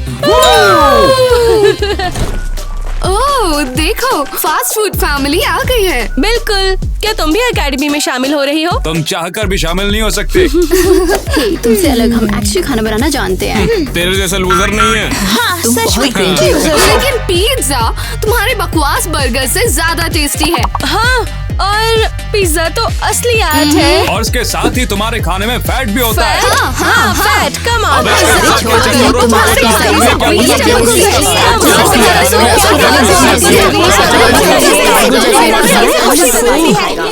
Speaker 2: ओह देखो, फास्ट फूड फैमिली आ गई है।
Speaker 7: बिल्कुल। क्या तुम भी एकेडमी में शामिल हो रही हो?
Speaker 11: तुम चाहकर भी शामिल नहीं हो सकते।
Speaker 1: तुमसे अलग हम एक्चुअली खाना बनाना जानते हैं।
Speaker 9: तेरे जैसा लूजर नहीं है।
Speaker 4: हाँ,
Speaker 1: तुम
Speaker 4: सच में।
Speaker 1: बहुत cringy हो।
Speaker 2: लेकिन पिज्जा तुम्हारे बकवास बर्गर से ज्यादा टेस्टी है।
Speaker 7: हाँ, और पिज्जा तो असली आर्ट है।
Speaker 11: और इसके साथ ही तुम्हारे खाने में फैट भी होता है।
Speaker 7: हाँ, फैट, कम ऑन।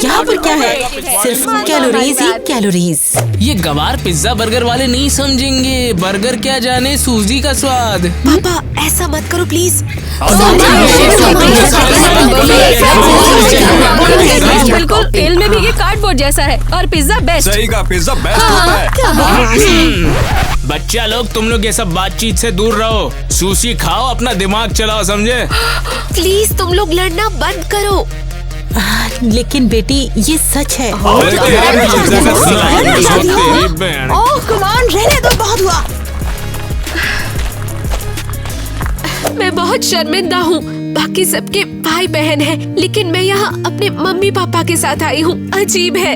Speaker 4: यहाँ पर क्या है? सिर्फ कैलोरीज ही कैलोरीज।
Speaker 9: ये गवार पिज्जा बर्गर वाले नहीं समझेंगे। बर्गर क्या जाने सूजी का स्वाद।
Speaker 4: पापा ऐसा मत करो प्लीज।
Speaker 7: बिल्कुल तेल में भीगे कार्डबोर्ड जैसा है और पिज्जा बेस्ट।
Speaker 11: सही का, पिज्जा बेस्ट होता है।
Speaker 9: बच्चा लोग, तुम लोग ये सब बातचीत से दूर रहो। सुशी खाओ, अपना दिमाग चलाओ, समझे?
Speaker 2: प्लीज तुम लोग लड़ना बंद करो।
Speaker 4: लेकिन बेटी ये सच है।
Speaker 9: ओह
Speaker 4: कम ऑन, रहने दो, बहुत हुआ।
Speaker 2: मैं बहुत शर्मिंदा हूँ। बाकी सबके भाई बहन हैं, लेकिन मैं यहाँ अपने मम्मी पापा के साथ आई हूँ। अजीब है।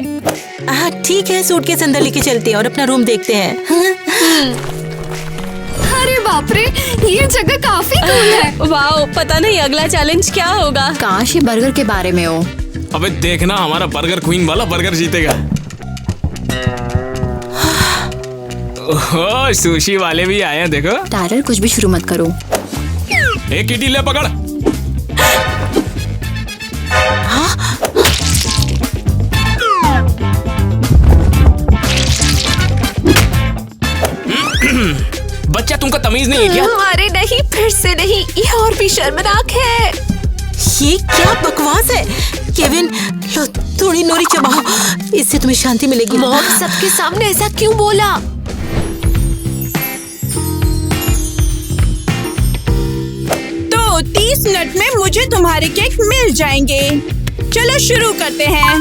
Speaker 4: हाँ ठीक है, सूटकेस अंदर लेके चलते हैं और अपना रूम देखते हैं।
Speaker 2: अरे बाप रे, ये जगह काफी कूल है।
Speaker 7: वाओ, पता नहीं अगला चैलेंज क्या होगा।
Speaker 1: काश ये बर्गर के बारे में हो।
Speaker 9: अबे देखना, हमारा बर्गर क्वीन वाला बर्गर जीतेगा। ओह, सुशी वाले भी आए हैं, देखो।
Speaker 1: टायर कुछ भी शुरू मत करो।
Speaker 9: एक किटी ले पकड़। बच्चा, तुमको तमीज नहीं है क्या?
Speaker 2: अरे नहीं, फिर से नहीं, ये और भी शर्मनाक है।
Speaker 4: ये क्या बकवास है? केविन, लो थोड़ी नोरी चबाओ, इससे तुम्हें शांति मिलेगी।
Speaker 2: मॉम सबके सामने ऐसा क्यों बोला?
Speaker 4: तो 30 मिनट में मुझे तुम्हारे केक मिल जाएंगे। चलो शुरू करते हैं।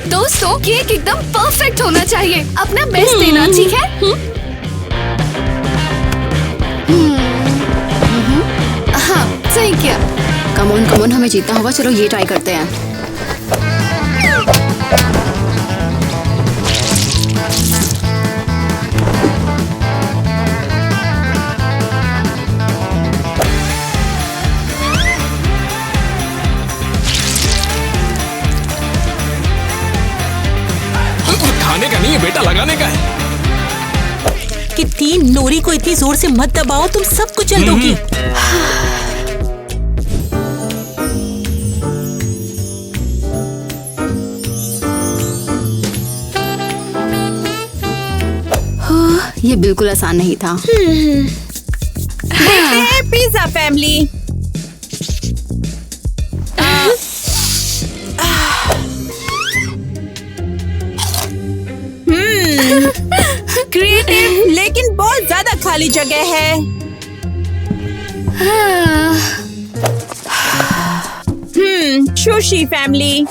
Speaker 2: दोस्तों, केक एकदम परफेक्ट होना चाहिए। अपना बेस्ट देना, ठीक है? हाँ, सही किया।
Speaker 1: कमोन कमोन, हमें जीतना होगा। चलो ये ट्राई करते हैं।
Speaker 9: खाने का नहीं है बेटा, लगाने का है।
Speaker 4: कि 3 नोरी को इतनी जोर से मत दबाओ, तुम सब कुछ जल दोगी।
Speaker 1: ये बिल्कुल आसान नहीं था।
Speaker 4: देखते हैं पिज्जा फैमिली। क्रिएटिव, लेकिन बहुत ज्यादा खाली जगह है। Sushi family.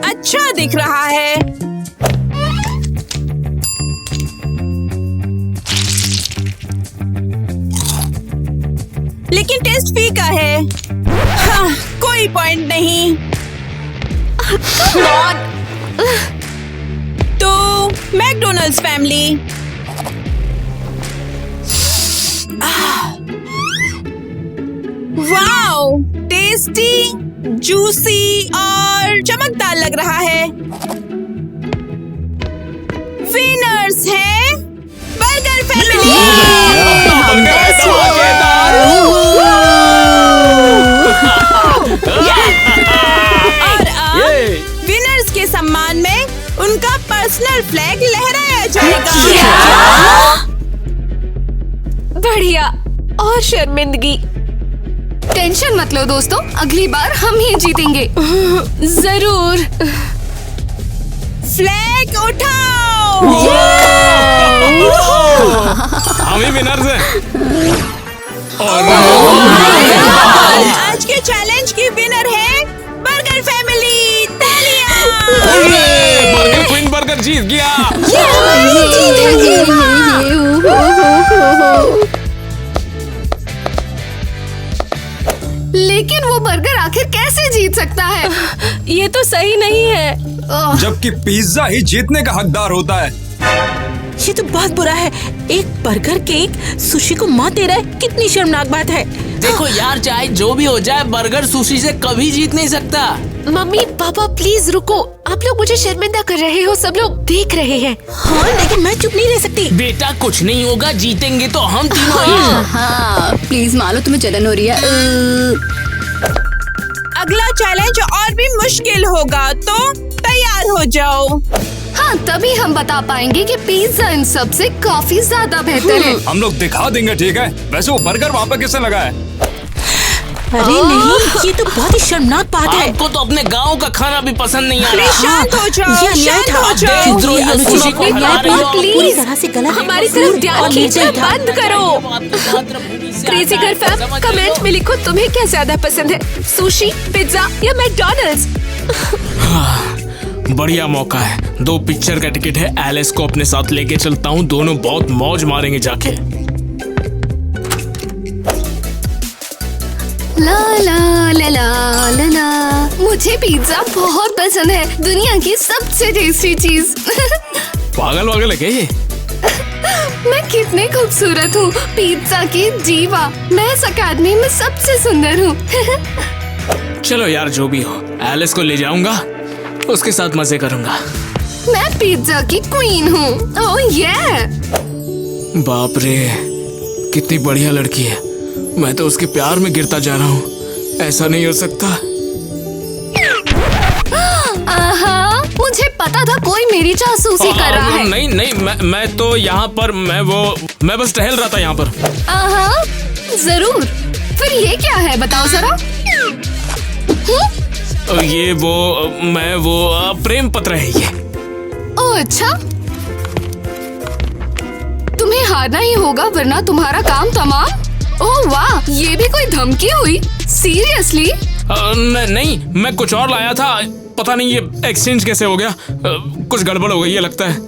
Speaker 4: अच्छा दिख रहा है। लेकिन टेस्ट फीका है। हाँ, कोई पॉइंट नहीं। तो McDonald's family. Wow, tasty, juicy और चमकदार लग रहा है। विनर्स है बर्गर फैमिली। और अब विनर्स के सम्मान में उनका पर्सनल फ्लैग लहराया जाएगा।
Speaker 2: बढ़िया। और शर्मिंदगी। टेंशन मत लो दोस्तों, अगली बार हम ही जीतेंगे।
Speaker 7: जरूर।
Speaker 4: फ्लैग उठाओ।
Speaker 9: हम ही विनर्स हैं।
Speaker 4: आज के चैलेंज की विनर है बर्गर फैमिली। तालियां।
Speaker 9: बर्गर क्वीन बर्गर जीत गया।
Speaker 2: लेकिन वो बर्गर आखिर कैसे जीत सकता है?
Speaker 7: ये तो सही नहीं है।
Speaker 11: जबकि पिज्जा ही जीतने का हकदार होता है।
Speaker 4: ये तो बहुत बुरा है। एक बर्गर केक सुशी को मौत दे रहा है। कितनी शर्मनाक बात है।
Speaker 12: देखो यार, चाहे जो भी हो जाए, बर्गर सुशी से कभी जीत नहीं सकता।
Speaker 2: मम्मी पापा प्लीज रुको, आप लोग मुझे शर्मिंदा कर रहे हो, सब लोग देख रहे हैं।
Speaker 4: हाँ, लेकिन मैं चुप नहीं रह सकती।
Speaker 12: बेटा कुछ नहीं होगा, जीतेंगे तो हम तीनों ही।
Speaker 1: हाँ प्लीज मानो तुम्हें जलन हो रही है।
Speaker 4: अगला चैलेंज और भी मुश्किल होगा, तो तैयार हो जाओ।
Speaker 2: हाँ, तभी हम बता पाएंगे कि पिज्जा इन सब से काफी ज्यादा बेहतर है।
Speaker 11: हम लोग दिखा देंगे, ठीक है। वैसे वो बर्गर वहाँ पे किसने लगाया है?
Speaker 4: अरे नहीं, ये तो बहुत ही शर्मनाक बात है।
Speaker 12: आपको तो अपने गांव का खाना भी पसंद नहीं आ रहा।
Speaker 4: शांत हो जाओ, शांत हो जाओ।
Speaker 12: सुशी को खिला रही हो।
Speaker 4: पूरी तरह से गलत
Speaker 2: हमारी तरफ ध्यान खींचना बंद करो। क्रेजी गर्ल फैम, कमेंट में लिखो तुम्हें क्या ज्यादा पसंद है, सुशी, पिज्जा या मैकडॉनल्ड्स।
Speaker 9: बढ़िया मौका है। 2 पिक्चर का टिकट है, एलिस को अपने साथ लेके चलता हूँ। दोनों बहुत मौज मारेंगे जाके।
Speaker 2: ला ला ला ला ला ला। मुझे पिज्जा बहुत पसंद है, दुनिया की सबसे टेस्टी चीज।
Speaker 9: पागल वागल है क्या ये?
Speaker 2: मैं कितनी खूबसूरत हूँ, पिज्जा की जीवा। मैं इस अकादमी में सबसे सुंदर हूँ।
Speaker 9: चलो यार, जो भी हो, एलिस को ले जाऊंगा, उसके साथ मजे करूंगा।
Speaker 2: मैं पिज्जा की क्वीन हूँ। ओह ये
Speaker 9: बाप रे, कितनी बढ़िया लड़की है। मैं तो उसके प्यार में गिरता जा रहा हूँ। ऐसा नहीं हो सकता।
Speaker 2: आहा, मुझे पता था कोई मेरी जासूसी कर रहा है।
Speaker 9: नहीं नहीं, मैं तो यहाँ पर मैं बस टहल रहा था यहाँ पर।
Speaker 2: आहा, जरूर। फिर ये क्या है बताओ जरा।
Speaker 9: ये वो प्रेम पत्र है ये।
Speaker 2: ओह अच्छा, तुम्हें हारना ही होगा वरना तुम्हारा काम तमाम। ओह वाह, ये भी कोई धमकी हुई? सीरियसली?
Speaker 9: नहीं, मैं कुछ और लाया था। पता नहीं ये एक्सचेंज कैसे हो गया। कुछ गड़बड़ हो गई है लगता है।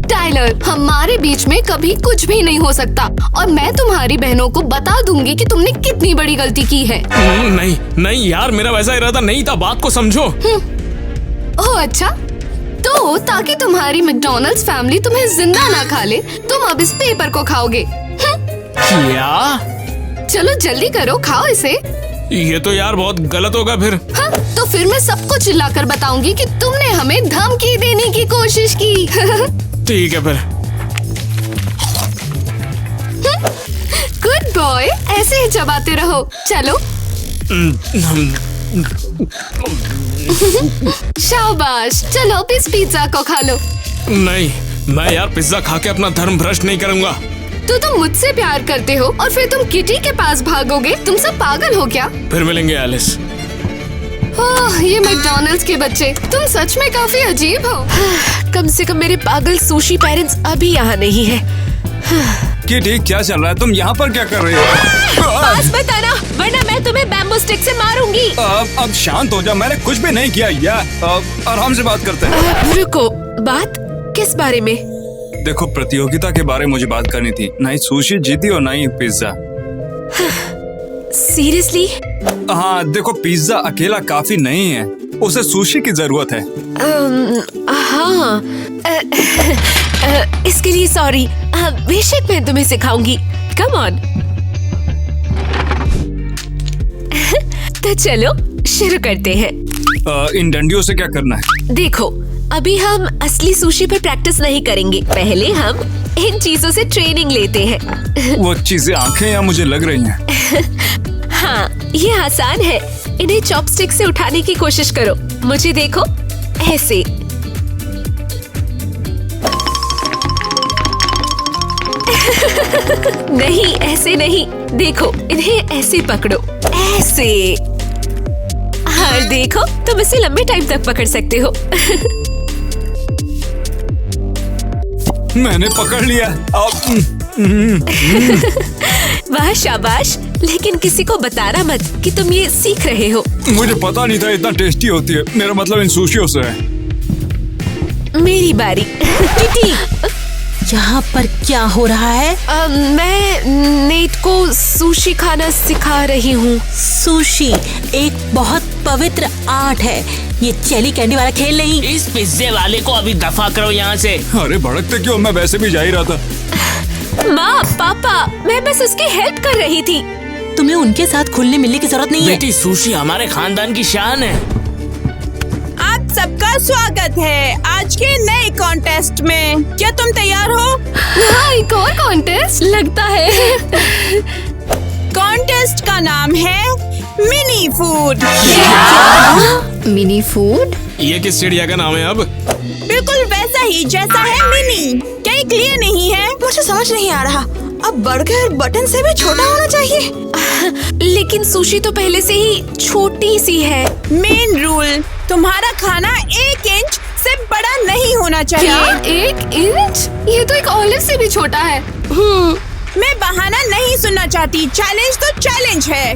Speaker 2: टाइलर, हमारे बीच में कभी कुछ भी नहीं हो सकता और मैं तुम्हारी बहनों को बता दूंगी कि तुमने कितनी बड़ी गलती की है।
Speaker 9: नहीं नहीं यार, मेरा वैसा इरादा नहीं था, बात को समझो।
Speaker 2: ओह अच्छा, तो ताकि तुम्हारी मैकडॉनल्ड्स फैमिली तुम्हें जिंदा ना खा ले, तुम अब इस पेपर को खाओगे।
Speaker 9: क्या?
Speaker 2: चलो जल्दी करो, खाओ इसे।
Speaker 9: ये तो यार बहुत गलत होगा फिर।
Speaker 2: हाँ, तो फिर मैं सबको चिल्लाकर बताऊंगी कि तुमने हमें धमकी देने की कोशिश की।
Speaker 9: ठीक है फिर।
Speaker 2: गुड बॉय, ऐसे ही चबाते रहो। चलो। शाबाश, चलो अब इस पिज्जा को खा लो।
Speaker 9: नहीं, मैं यार पिज्जा खा के अपना धर्म भ्रष्ट नहीं करूंगा।
Speaker 2: तो तुम मुझसे प्यार करते हो और फिर तुम किटी के पास भागोगे? तुम सब पागल हो क्या?
Speaker 9: फिर मिलेंगे एलिस।
Speaker 2: ओह, ये मैकडॉनल्ड्स के बच्चे, तुम सच में काफी अजीब हो। कम से कम मेरे पागल सुशी पेरेंट्स अभी यहाँ नहीं है।
Speaker 11: किटी, क्या चल रहा है? तुम यहाँ पर क्या कर रही हो?
Speaker 2: पास मत आना, वरना मैं तुम्हें बैम्बू स्टिक से मारूंगी।
Speaker 11: अब शांत हो जा, मैंने कुछ भी नहीं किया यार। आराम से बात करते हैं।
Speaker 2: रुको, बात किस बारे में?
Speaker 11: देखो, प्रतियोगिता के बारे में मुझे बात करनी थी। ना ही सुशी जीती और ना ही पिज्जा।
Speaker 2: सीरियसली?
Speaker 11: हाँ देखो, पिज्जा अकेला काफी नहीं है, उसे सुशी की जरूरत है।
Speaker 2: हाँ, इसके लिए सॉरी। बेशक मैं तुम्हें सिखाऊंगी। Come on. तो चलो शुरू करते हैं।
Speaker 11: इन डंडियों से क्या करना है?
Speaker 2: देखो, अभी हम असली सुशी पर प्रैक्टिस नहीं करेंगे, पहले हम इन चीजों से ट्रेनिंग लेते हैं।
Speaker 11: वो चीजें आंखें या मुझे लग रही हैं?
Speaker 2: हाँ, ये आसान है। इन्हें चॉपस्टिक से उठाने की कोशिश करो। मुझे देखो, ऐसे। नहीं, ऐसे नहीं। देखो, इन्हें ऐसे पकड़ो, ऐसे। और देखो, तुम इसे लंबे टाइम तक पकड़ सकते हो।
Speaker 11: मैंने पकड़ लिया।
Speaker 2: वाह शाबाश, लेकिन किसी को बताना मत कि तुम ये सीख रहे हो।
Speaker 11: मुझे पता नहीं था इतना टेस्टी होती है। मेरा मतलब इन सुशियों से है।
Speaker 2: मेरी बारी।
Speaker 4: किटी, यहाँ पर क्या हो रहा है?
Speaker 2: मैं नेट को सुशी खाना सिखा रही हूँ।
Speaker 4: सुशी एक बहुत पवित्र आर्ट है, ये चेली कैंडी वाला खेल नहीं।
Speaker 12: इस पिज्जे वाले को अभी दफा करो यहाँ से।
Speaker 11: अरे भड़कते क्यों, मैं वैसे भी जा ही रहा था।
Speaker 3: माँ पापा, मैं बस उसकी हेल्प कर रही थी।
Speaker 4: तुम्हें उनके साथ खुलने मिलने की जरूरत नहीं है।
Speaker 12: बेटी, सुशी हमारे खानदान की शान है।
Speaker 4: आप सबका स्वागत है आज के नए कॉन्टेस्ट में। क्या तुम तैयार हो?
Speaker 2: हाँ, एक और कॉन्टेस्ट
Speaker 7: लगता है।
Speaker 4: कॉन्टेस्ट का नाम है मिनी फूड।
Speaker 1: Mini food?
Speaker 9: ये किस चिड़िया का नाम है अब?
Speaker 4: बिल्कुल वैसा ही जैसा है मिनी। क्या ये क्लियर नहीं है? मुझे समझ नहीं आ रहा। अब बर्गर बटन से भी छोटा होना चाहिए।
Speaker 2: लेकिन सुशी तो पहले से ही छोटी सी है।
Speaker 4: मेन रूल, तुम्हारा खाना 1 इंच से बड़ा नहीं होना चाहिए।
Speaker 2: क्या 1 इंच? ये तो एक ऑलिव से भी छोटा है।
Speaker 4: मैं बहाना नहीं सुनना चाहती। चैलेंज तो चैलेंज है।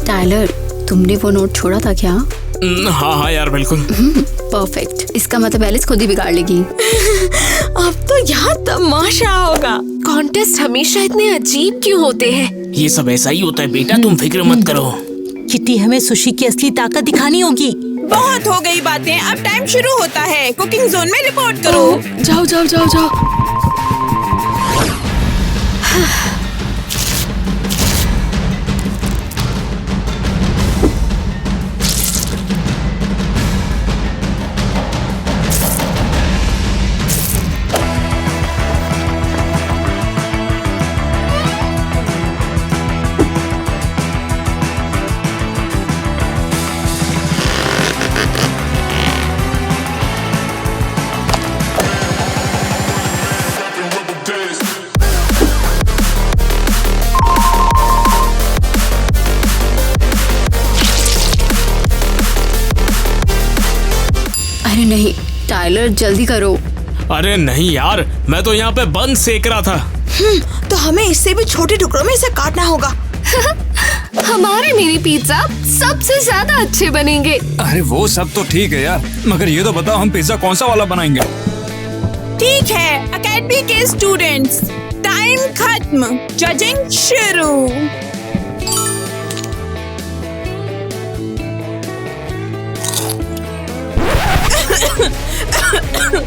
Speaker 1: टाइलर, तुमने वो नोट छोड़ा था क्या?
Speaker 9: हाँ हाँ यार, बिल्कुल।
Speaker 1: परफेक्ट। इसका मतलब एलिस खुद ही बिगाड़ लेगी।
Speaker 4: अब तो यहाँ तमाशा होगा।
Speaker 2: कॉन्टेस्ट हमेशा इतने अजीब क्यों होते हैं?
Speaker 12: ये सब ऐसा ही होता है बेटा, तुम फिक्र मत करो।
Speaker 4: किट्टी, हमें सुशी की असली ताकत दिखानी होगी। बहुत हो गई बातें, अब टाइम शुरू होता है। कुकिंग जोन में रिपोर्ट करो।
Speaker 2: जाओ जाओ जाओ जाओ।
Speaker 1: अरे नहीं टाइलर, जल्दी करो।
Speaker 9: अरे नहीं यार, मैं तो यहाँ पे बन सेक रहा था।
Speaker 4: तो हमें इससे भी छोटे टुकड़ों में इसे काटना होगा।
Speaker 2: हमारे मिनी पिज्जा सबसे ज्यादा अच्छे बनेंगे।
Speaker 11: अरे वो सब तो ठीक है यार, मगर ये तो बताओ हम पिज्जा कौन सा वाला बनाएंगे?
Speaker 4: ठीक है अकेडमी के स्टूडेंट्स, टाइम खत्म, जजिंग शुरू।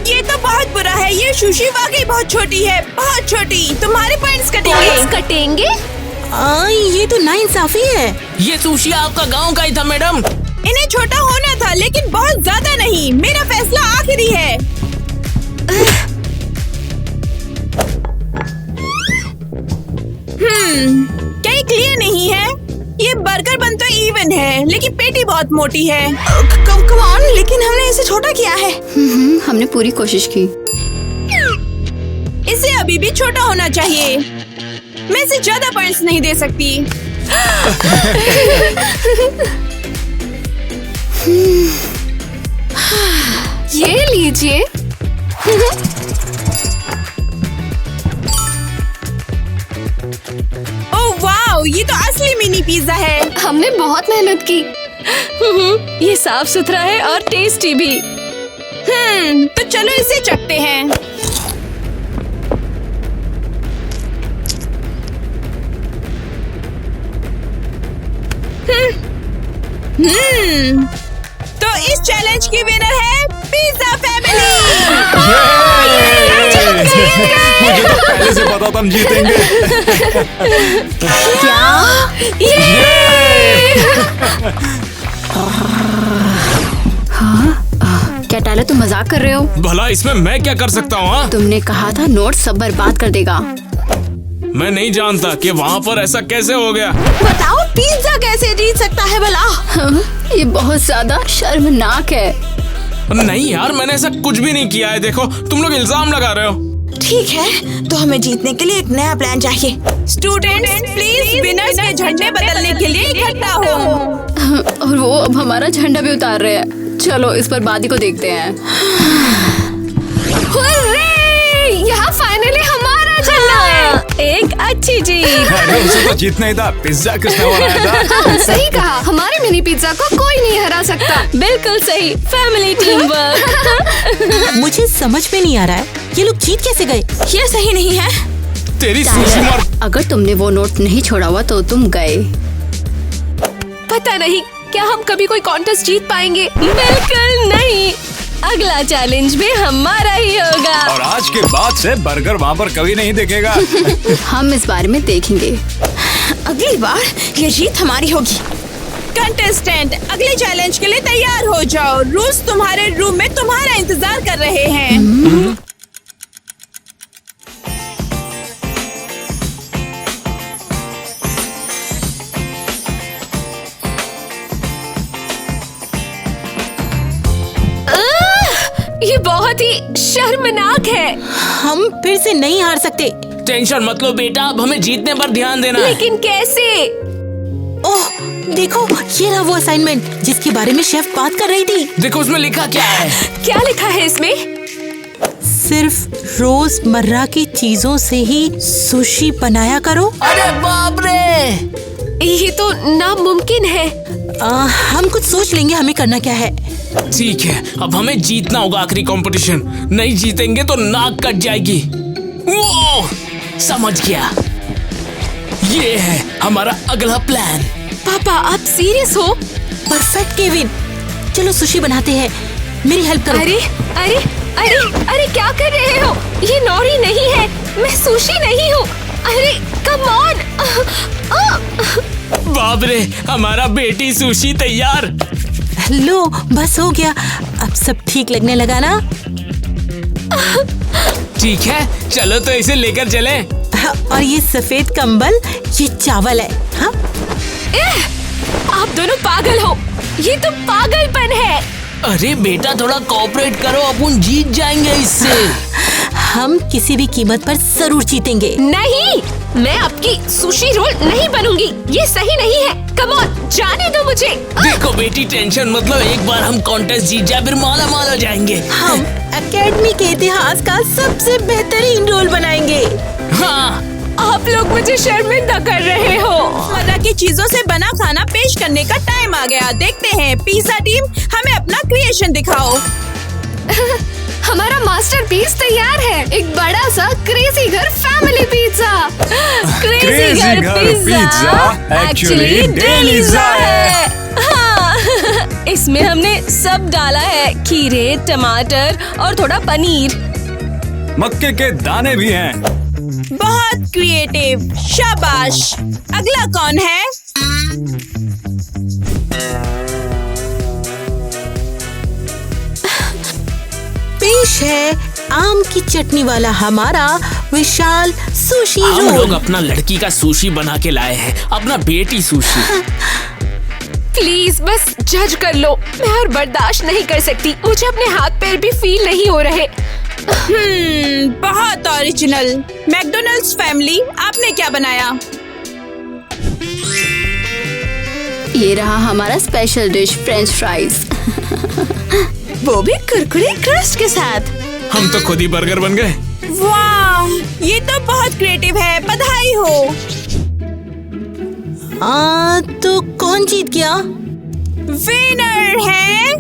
Speaker 4: ये तो बहुत बुरा है। ये सुशी वाकई बहुत छोटी है, बहुत छोटी। तुम्हारे पॉइंट्स
Speaker 2: कटेंगे?
Speaker 4: ये तो नाइंसाफी है।
Speaker 12: ये सुशी आपका गांव का ही था मैडम।
Speaker 4: इन्हें छोटा होना था, लेकिन बहुत ज्यादा नहीं। मेरा फैसला आखिरी है। क्या ये क्लियर नहीं है? ये बर्गर बन तो इवन है, लेकिन पेटी बहुत मोटी है। कम ऑन, लेकिन हमने इसे छोटा किया है।
Speaker 1: हमने पूरी कोशिश की।
Speaker 4: इसे अभी भी छोटा होना चाहिए। मैं इसे ज्यादा पॉइंट्स नहीं दे सकती।
Speaker 2: ये लीजिए।
Speaker 4: ओह वाओ, ये तो असली मिनी पिज्जा है।
Speaker 2: हमने बहुत मेहनत की।
Speaker 7: ये साफ सुथरा है और टेस्टी भी।
Speaker 4: तो चलो इसे चखते हैं। तो इस चैलेंज की विनर है पिज्जा फैमिली।
Speaker 11: मुझे तो पहले से पता था हम जीतेंगे।
Speaker 1: क्या टाइलर, तुम मजाक कर रहे हो?
Speaker 9: भला इसमें मैं क्या कर सकता हूँ?
Speaker 1: तुमने कहा था नोट सब बर्बाद कर देगा।
Speaker 9: मैं नहीं जानता कि वहाँ पर ऐसा कैसे हो गया।
Speaker 4: बताओ पिज्जा कैसे जीत सकता है भला?
Speaker 1: ये बहुत ज्यादा शर्मनाक है।
Speaker 9: नहीं यार, मैंने ऐसा कुछ भी नहीं किया है। देखो तुम लोग इल्जाम लगा रहे हो।
Speaker 4: ठीक है, तो हमें जीतने के लिए एक नया प्लान चाहिए। स्टूडेंट्स प्लीज विनर्स के झंडे बदलने के लिए इकट्ठा हो।
Speaker 1: और वो अब हमारा झंडा भी उतार रहे हैं। चलो इस पर बादी को देखते हैं।
Speaker 2: यहाँ फाइनली हमारा झंडा है।
Speaker 7: एक अच्छी जीत।
Speaker 11: अरे उसे तो जीतना ही था, पिज्जा किसने बनाया था?
Speaker 2: सही कहा, हमारे मिनी पिज्जा को कोई नहीं हरा सकता।
Speaker 7: बिल्कुल सही, फैमिली टीम वर्क।
Speaker 4: मुझे समझ में नहीं आ रहा है, ये लोग जीत कैसे गए? ये सही नहीं है।
Speaker 9: तेरी सुशी मार।
Speaker 1: अगर तुमने वो नोट नहीं छोड़ा हुआ तो तुम गए।
Speaker 2: पता नहीं, क्या हम कभी कोई कॉन्टेस्ट जीत पाएंगे?
Speaker 7: बिल्कुल नहीं, अगला चैलेंज भी हमारा ही होगा।
Speaker 11: और आज के बाद से बर्गर वहाँ पर कभी नहीं दिखेगा।
Speaker 1: हम इस बारे में देखेंगे।
Speaker 4: अगली बार ये जीत हमारी होगी। कंटेस्टेंट, अगले चैलेंज के लिए तैयार हो जाओ। रूल्स तुम्हारे रूम में तुम्हारा इंतजार कर रहे हैं।
Speaker 2: ये बहुत ही शर्मनाक है।
Speaker 4: हम फिर से नहीं हार सकते।
Speaker 12: टेंशन मत लो बेटा, अब हमें जीतने पर ध्यान देना है।
Speaker 2: लेकिन कैसे?
Speaker 4: ओह देखो, ये रहा वो असाइनमेंट जिसके बारे में शेफ बात कर रही थी।
Speaker 12: देखो उसमें लिखा क्या है।
Speaker 2: क्या लिखा है इसमें?
Speaker 4: सिर्फ रोजमर्रा की चीजों से ही सुशी बनाया करो।
Speaker 12: अरे बाप रे,
Speaker 2: ये तो नामुमकिन है।
Speaker 4: हम कुछ सोच लेंगे हमें करना क्या है।
Speaker 12: ठीक है, अब हमें जीतना होगा आखिरी कंपटीशन। नहीं जीतेंगे तो नाक कट जाएगी। वो समझ गया, ये है हमारा अगला प्लान।
Speaker 2: पापा आप सीरियस हो?
Speaker 4: परफेक्ट केविन, चलो सुशी बनाते हैं। मेरी हेल्प करो।
Speaker 2: अरे अरे अरे अरे क्या कर रहे हो? ये नौरी नहीं है, मैं सुशी नहीं हूँ। अरे कम ऑन।
Speaker 12: बाप रे, हमारा बेटी सुशी तैयार।
Speaker 4: लो बस हो गया, अब सब ठीक लगने लगा ना?
Speaker 12: ठीक है, चलो तो इसे लेकर चले।
Speaker 4: और ये सफेद कंबल, ये चावल है। हाँ?
Speaker 2: आप दोनों पागल हो, ये तो पागलपन है।
Speaker 12: अरे बेटा थोड़ा कोऑपरेट करो, अपन जीत जाएंगे इससे।
Speaker 4: हम किसी भी कीमत पर जरूर जीतेंगे।
Speaker 2: नहीं, मैं आपकी सुशी रोल नहीं बनूंगी, ये सही नहीं है। कम ऑन, जाने दो मुझे।
Speaker 12: देखो बेटी टेंशन मतलब, एक बार हम कॉन्टेस्ट जीत जाए फिर माला माल हो जाएंगे।
Speaker 4: हम एकेडमी के इतिहास का सबसे बेहतरीन रोल बनाएंगे।
Speaker 12: हाँ,
Speaker 2: आप लोग मुझे शर्मिंदा कर रहे हो।
Speaker 4: रोजमर्रा की चीजों से बना खाना पेश करने का टाइम आ गया। देखते हैं पिज्जा टीम, हमें अपना क्रिएशन दिखाओ।
Speaker 2: हमारा मास्टरपीस तैयार है, एक बड़ा सा क्रेजी घर फैमिली पिज्जा।
Speaker 11: क्रेजी घर पिज्जा एक्चुअली डेलीजा है।
Speaker 7: हाँ, इसमें हमने सब डाला है, खीरे, टमाटर और थोड़ा पनीर।
Speaker 11: मक्के के दाने भी हैं।
Speaker 4: बहुत क्रिएटिव, शाबाश। अगला कौन है? पेश है आम की चटनी वाला हमारा विशाल सुशी रोल।
Speaker 12: हम लोग अपना लड़की का सुशी बना के लाए हैं, अपना बेटी सुशी।
Speaker 2: प्लीज बस जज कर लो, मैं और बर्दाश्त नहीं कर सकती। मुझे अपने हाथ पैर भी फील नहीं हो रहे।
Speaker 4: बहुत ओरिजिनल। मैकडोनल्ड्स फैमिली, आपने क्या बनाया?
Speaker 1: ये रहा हमारा स्पेशल डिश, फ्रेंच फ्राइज।
Speaker 4: वो भी कुरकुरे क्रस्ट के साथ।
Speaker 12: हम तो खुद ही बर्गर बन गए।
Speaker 4: वाह, ये तो बहुत क्रिएटिव है, बधाई हो। तो कौन जीत गया? विनर है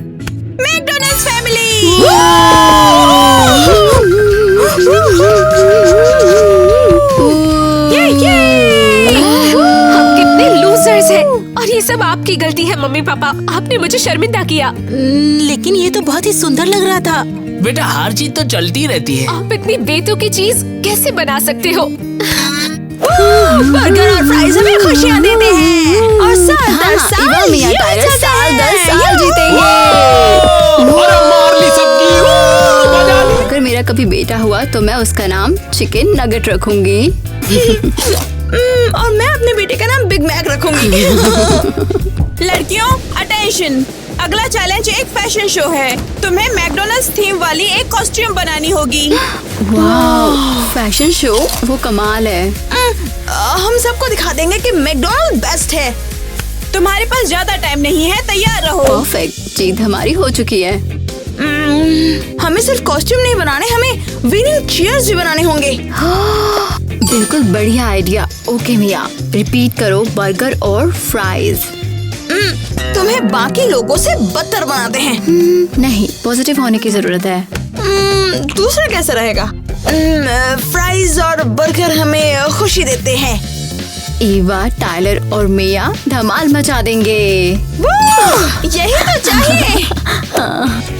Speaker 4: मैकडोनल्ड्स फैमिली।
Speaker 2: हम कितने लूजर्स हैं, और ये सब आपकी गलती है मम्मी पापा, आपने मुझे शर्मिंदा किया।
Speaker 4: लेकिन ये तो बहुत ही सुंदर लग रहा था।
Speaker 12: बेटा हर चीज तो चलती रहती है।
Speaker 2: आप इतनी बेतुकी चीज कैसे बना सकते हो?
Speaker 4: बर्गर और फ्राइज हमें खुशियाँ देते हैं, और साल दर साल ये
Speaker 1: साल दर साल जीतेंगे। अगर मेरा कभी बेटा हुआ तो मैं उसका नाम चिकन नगेट रखूंगी।
Speaker 4: और मैं अपने बेटे का नाम बिग मैक रखूंगी। लड़कियों अटेंशन, अगला चैलेंज एक फैशन शो है। तुम्हें मैकडोनल्ड्स थीम वाली एक कॉस्ट्यूम बनानी होगी।
Speaker 1: वाह, फैशन शो, वो कमाल है।
Speaker 4: हम सबको दिखा देंगे कि मैकडोनल्ड बेस्ट है। तुम्हारे पास ज्यादा टाइम नहीं है, तैयार रहो।
Speaker 1: परफेक्ट, जीत हमारी हो चुकी है।
Speaker 4: हमें सिर्फ कॉस्ट्यूम नहीं बनाने, हमें विनिंग चीयर्स भी बनाने होंगे।
Speaker 1: बिल्कुल बढ़िया आइडिया। ओके मिया, रिपीट करो, बर्गर और फ्राइज।
Speaker 4: तुम्हें बाकी लोगों से बदतर बनाते हैं।
Speaker 1: नहीं, पॉजिटिव होने की जरूरत है।
Speaker 4: दूसरा कैसा रहेगा? फ्राइज और बर्गर हमें खुशी देते हैं।
Speaker 1: ईवा, टाइलर और मिया धमाल मचा देंगे।
Speaker 4: यही तो चाहिए।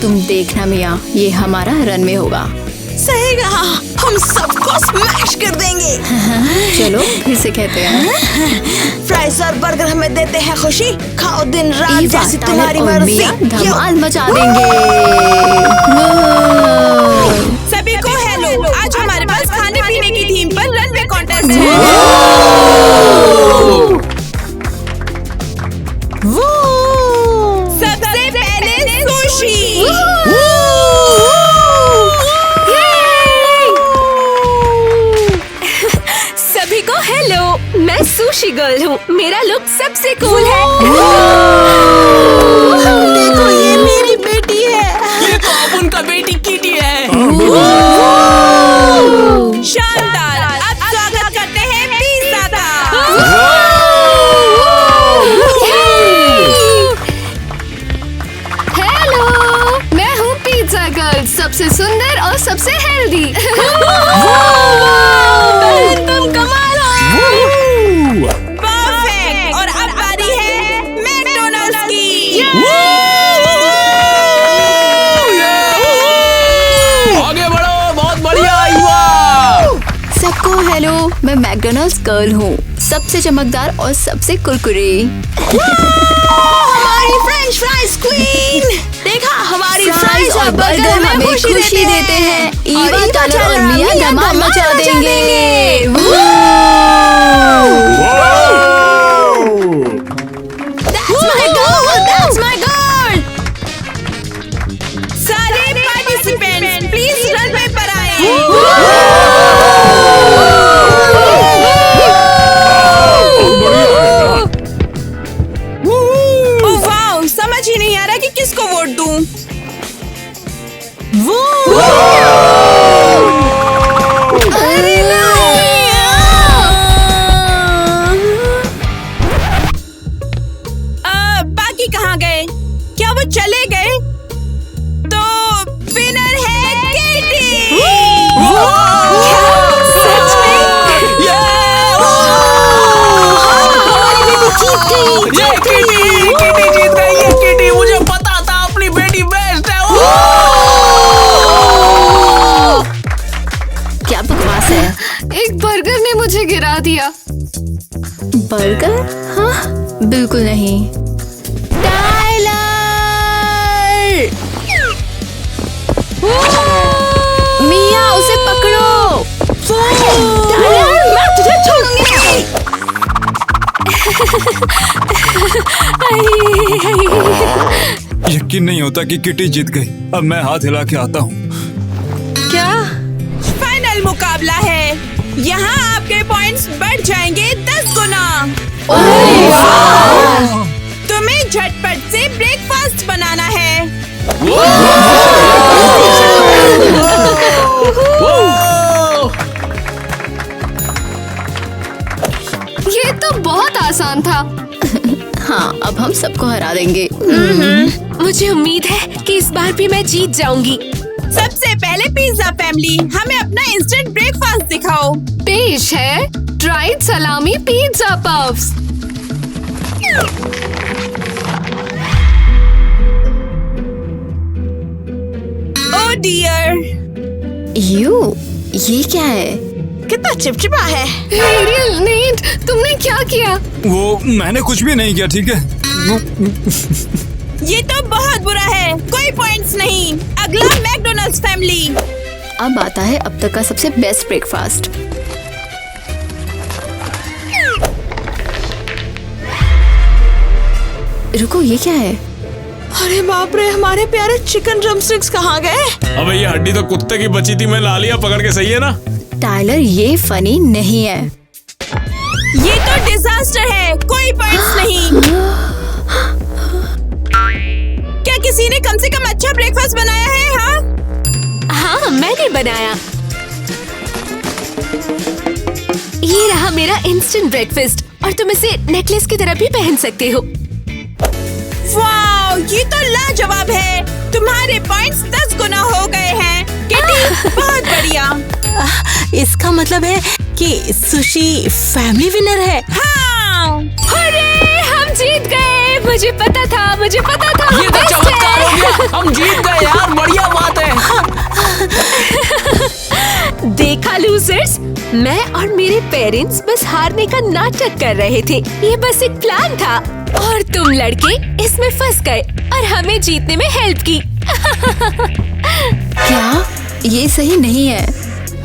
Speaker 1: तुम देखना मिया, ये हमारा रनवे होगा।
Speaker 4: सही कहा, हम सबको स्मैश कर देंगे।
Speaker 1: चलो फिर से कहते हैं।
Speaker 4: फ्राइज और बर्गर हमें देते हैं खुशी, खाओ दिन रात
Speaker 1: ईवा,
Speaker 4: जैसी
Speaker 1: टाइलर
Speaker 4: तुम्हारी
Speaker 1: और
Speaker 4: मर्जी।
Speaker 1: मिया धमाल मचा देंगे।
Speaker 4: सभी को हेलो, आज हमारे पास खाने पीने की थीम पर रनवे कॉन्टेस्ट है। सबसे पहले सुशी।
Speaker 2: सभी को हेलो, मैं सुशी गर्ल हूँ। मेरा लुक सबसे कूल है।
Speaker 4: देखो ये मेरी बेटी है।
Speaker 12: ये तो अब उनका बेटी किटी है।
Speaker 4: शानदार, अब स्वागत करते हैं पिज़्ज़ा का।
Speaker 2: हेलो, मैं हूँ पिज़्ज़ा गर्ल, सबसे सुंदर और सबसे हेल्दी।
Speaker 4: तुम कमाल हो। परफेक्ट। और अब बारी है मैकडॉनल्ड्स की।
Speaker 12: आगे बढ़ो, बहुत बढ़िया ईवा।
Speaker 1: सबको हेलो, मैं मैकडॉनल्ड्स गर्ल हूँ, सबसे चमकदार और सबसे कुरकुरे।
Speaker 4: हमारी फ्रेंच फ्राइज क्वीन। देखा, हमारी
Speaker 1: फ्राइज और बर्गर हमें खुशी देते हैं। ईवा, टाइलर और मिया धमाल मचा देंगे।
Speaker 4: That's my goal. सारे पार्टिसिपेंट्स प्लीज रनवे पर आए। वाओ, समझ ही नहीं आ रहा कि किसको वोट दूं। अरे बाकी कहाँ गए? क्या वो चले गए? तो विनर है केटी। सच में?
Speaker 12: किटी जीत गई है। किटी, मुझे पता था अपनी बेटी बेस्ट है।
Speaker 1: क्या बकवास है।
Speaker 2: एक बर्गर ने मुझे गिरा दिया।
Speaker 1: बर्गर? हाँ, बिल्कुल नहीं। टाइलर! मिया, उसे पकड़ो। टाइलर, मैं तुझे छोड़ूंगी।
Speaker 11: यकीन नहीं होता कि किटी जीत गई। अब मैं हाथ हिला के आता हूँ।
Speaker 4: क्या? फाइनल मुकाबला है। यहाँ आपके पॉइंट्स बढ़ जाएंगे 10 गुना। तुम्हें झटपट से ब्रेकफास्ट बनाना है।
Speaker 2: ये तो बहुत आसान था।
Speaker 1: हाँ, अब हम सबको हरा देंगे।
Speaker 2: मुझे उम्मीद है कि इस बार भी मैं जीत जाऊंगी।
Speaker 4: सबसे पहले पिज़्ज़ा फैमिली, हमें अपना इंस्टेंट ब्रेकफास्ट दिखाओ।
Speaker 2: पेश है ड्राइड सलामी पिज़्ज़ा पफ्स।
Speaker 4: ओह डियर,
Speaker 1: ये क्या है?
Speaker 4: कितना चिपचिपा है।
Speaker 2: एरियल, नीट, तुमने क्या किया?
Speaker 11: वो मैंने कुछ भी नहीं किया, ठीक है?
Speaker 4: ये तो बहुत बुरा है। कोई पॉइंट्स नहीं। अगला मैकडॉनल्ड्स फैमिली।
Speaker 1: अब आता है अब तक का सबसे बेस्ट ब्रेकफास्ट। रुको, ये क्या है?
Speaker 4: अरे बाप रे, हमारे प्यारे चिकन ड्रमस्टिक्स कहाँ गए?
Speaker 9: अबे ये हड्डी तो कुत्ते की बची थी, मैं ला लिया पकड़ के, सही है ना?
Speaker 1: टाइलर, ये फनी नहीं है।
Speaker 4: ये तो डिजास्टर है। कोई पॉइंट्स नहीं। क्या किसी ने कम से कम अच्छा ब्रेकफास्ट बनाया है?
Speaker 2: हाँ, मैंने बनाया। ये रहा मेरा इंस्टेंट ब्रेकफास्ट, और तुम इसे नेकलेस की तरह भी पहन सकते हो।
Speaker 4: वाओ, ये तो लाजवाब है। तुम्हारे पॉइंट्स 10 गुना हो गए हैं। किटी, बहुत बढ़िया। इसका मतलब है कि सुशी फैमिली विनर है। हाँ।
Speaker 2: अरे हम जीत गए, मुझे पता था।
Speaker 12: ये तो चमत्कार हो गया, हम जीत गए यार, बढ़िया बात है।
Speaker 2: देखा लूजर्स, मैं और मेरे पेरेंट्स बस हारने का नाटक कर रहे थे। ये बस एक प्लान था और तुम लड़के इसमें फंस गए और हमें जीतने में हेल्प की।
Speaker 1: क्या ये सही नहीं है?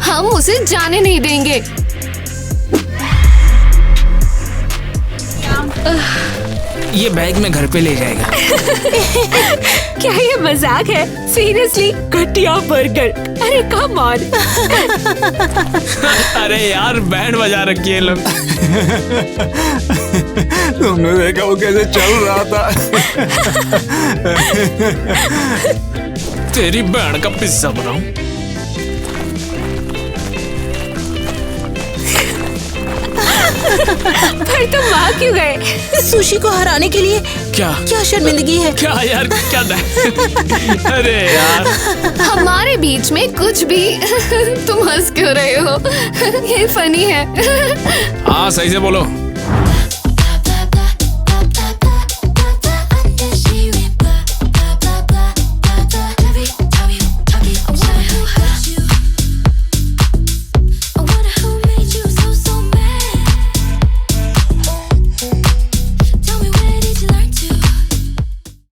Speaker 2: हम उसे जाने नहीं देंगे।
Speaker 12: ये बैग में घर पे ले जाएगा।
Speaker 2: क्या ये मजाक है? सीरियसली घटिया बर्गर। अरे कम ऑन।
Speaker 12: अरे यार बैंड बजा रखी है लोग।
Speaker 11: तुमने देखा वो कैसे चल रहा था।
Speaker 12: तेरी बहन का पिज्जा बनाऊं।
Speaker 2: पर तुम वहाँ क्यों गए?
Speaker 4: सुशी को हराने के लिए क्या शर्मिंदगी है?
Speaker 12: क्या यार, क्या अरे यार,
Speaker 2: हमारे बीच में कुछ भी। तुम हंस क्यों रहे हो? ये फनी है।
Speaker 12: हाँ सही से बोलो।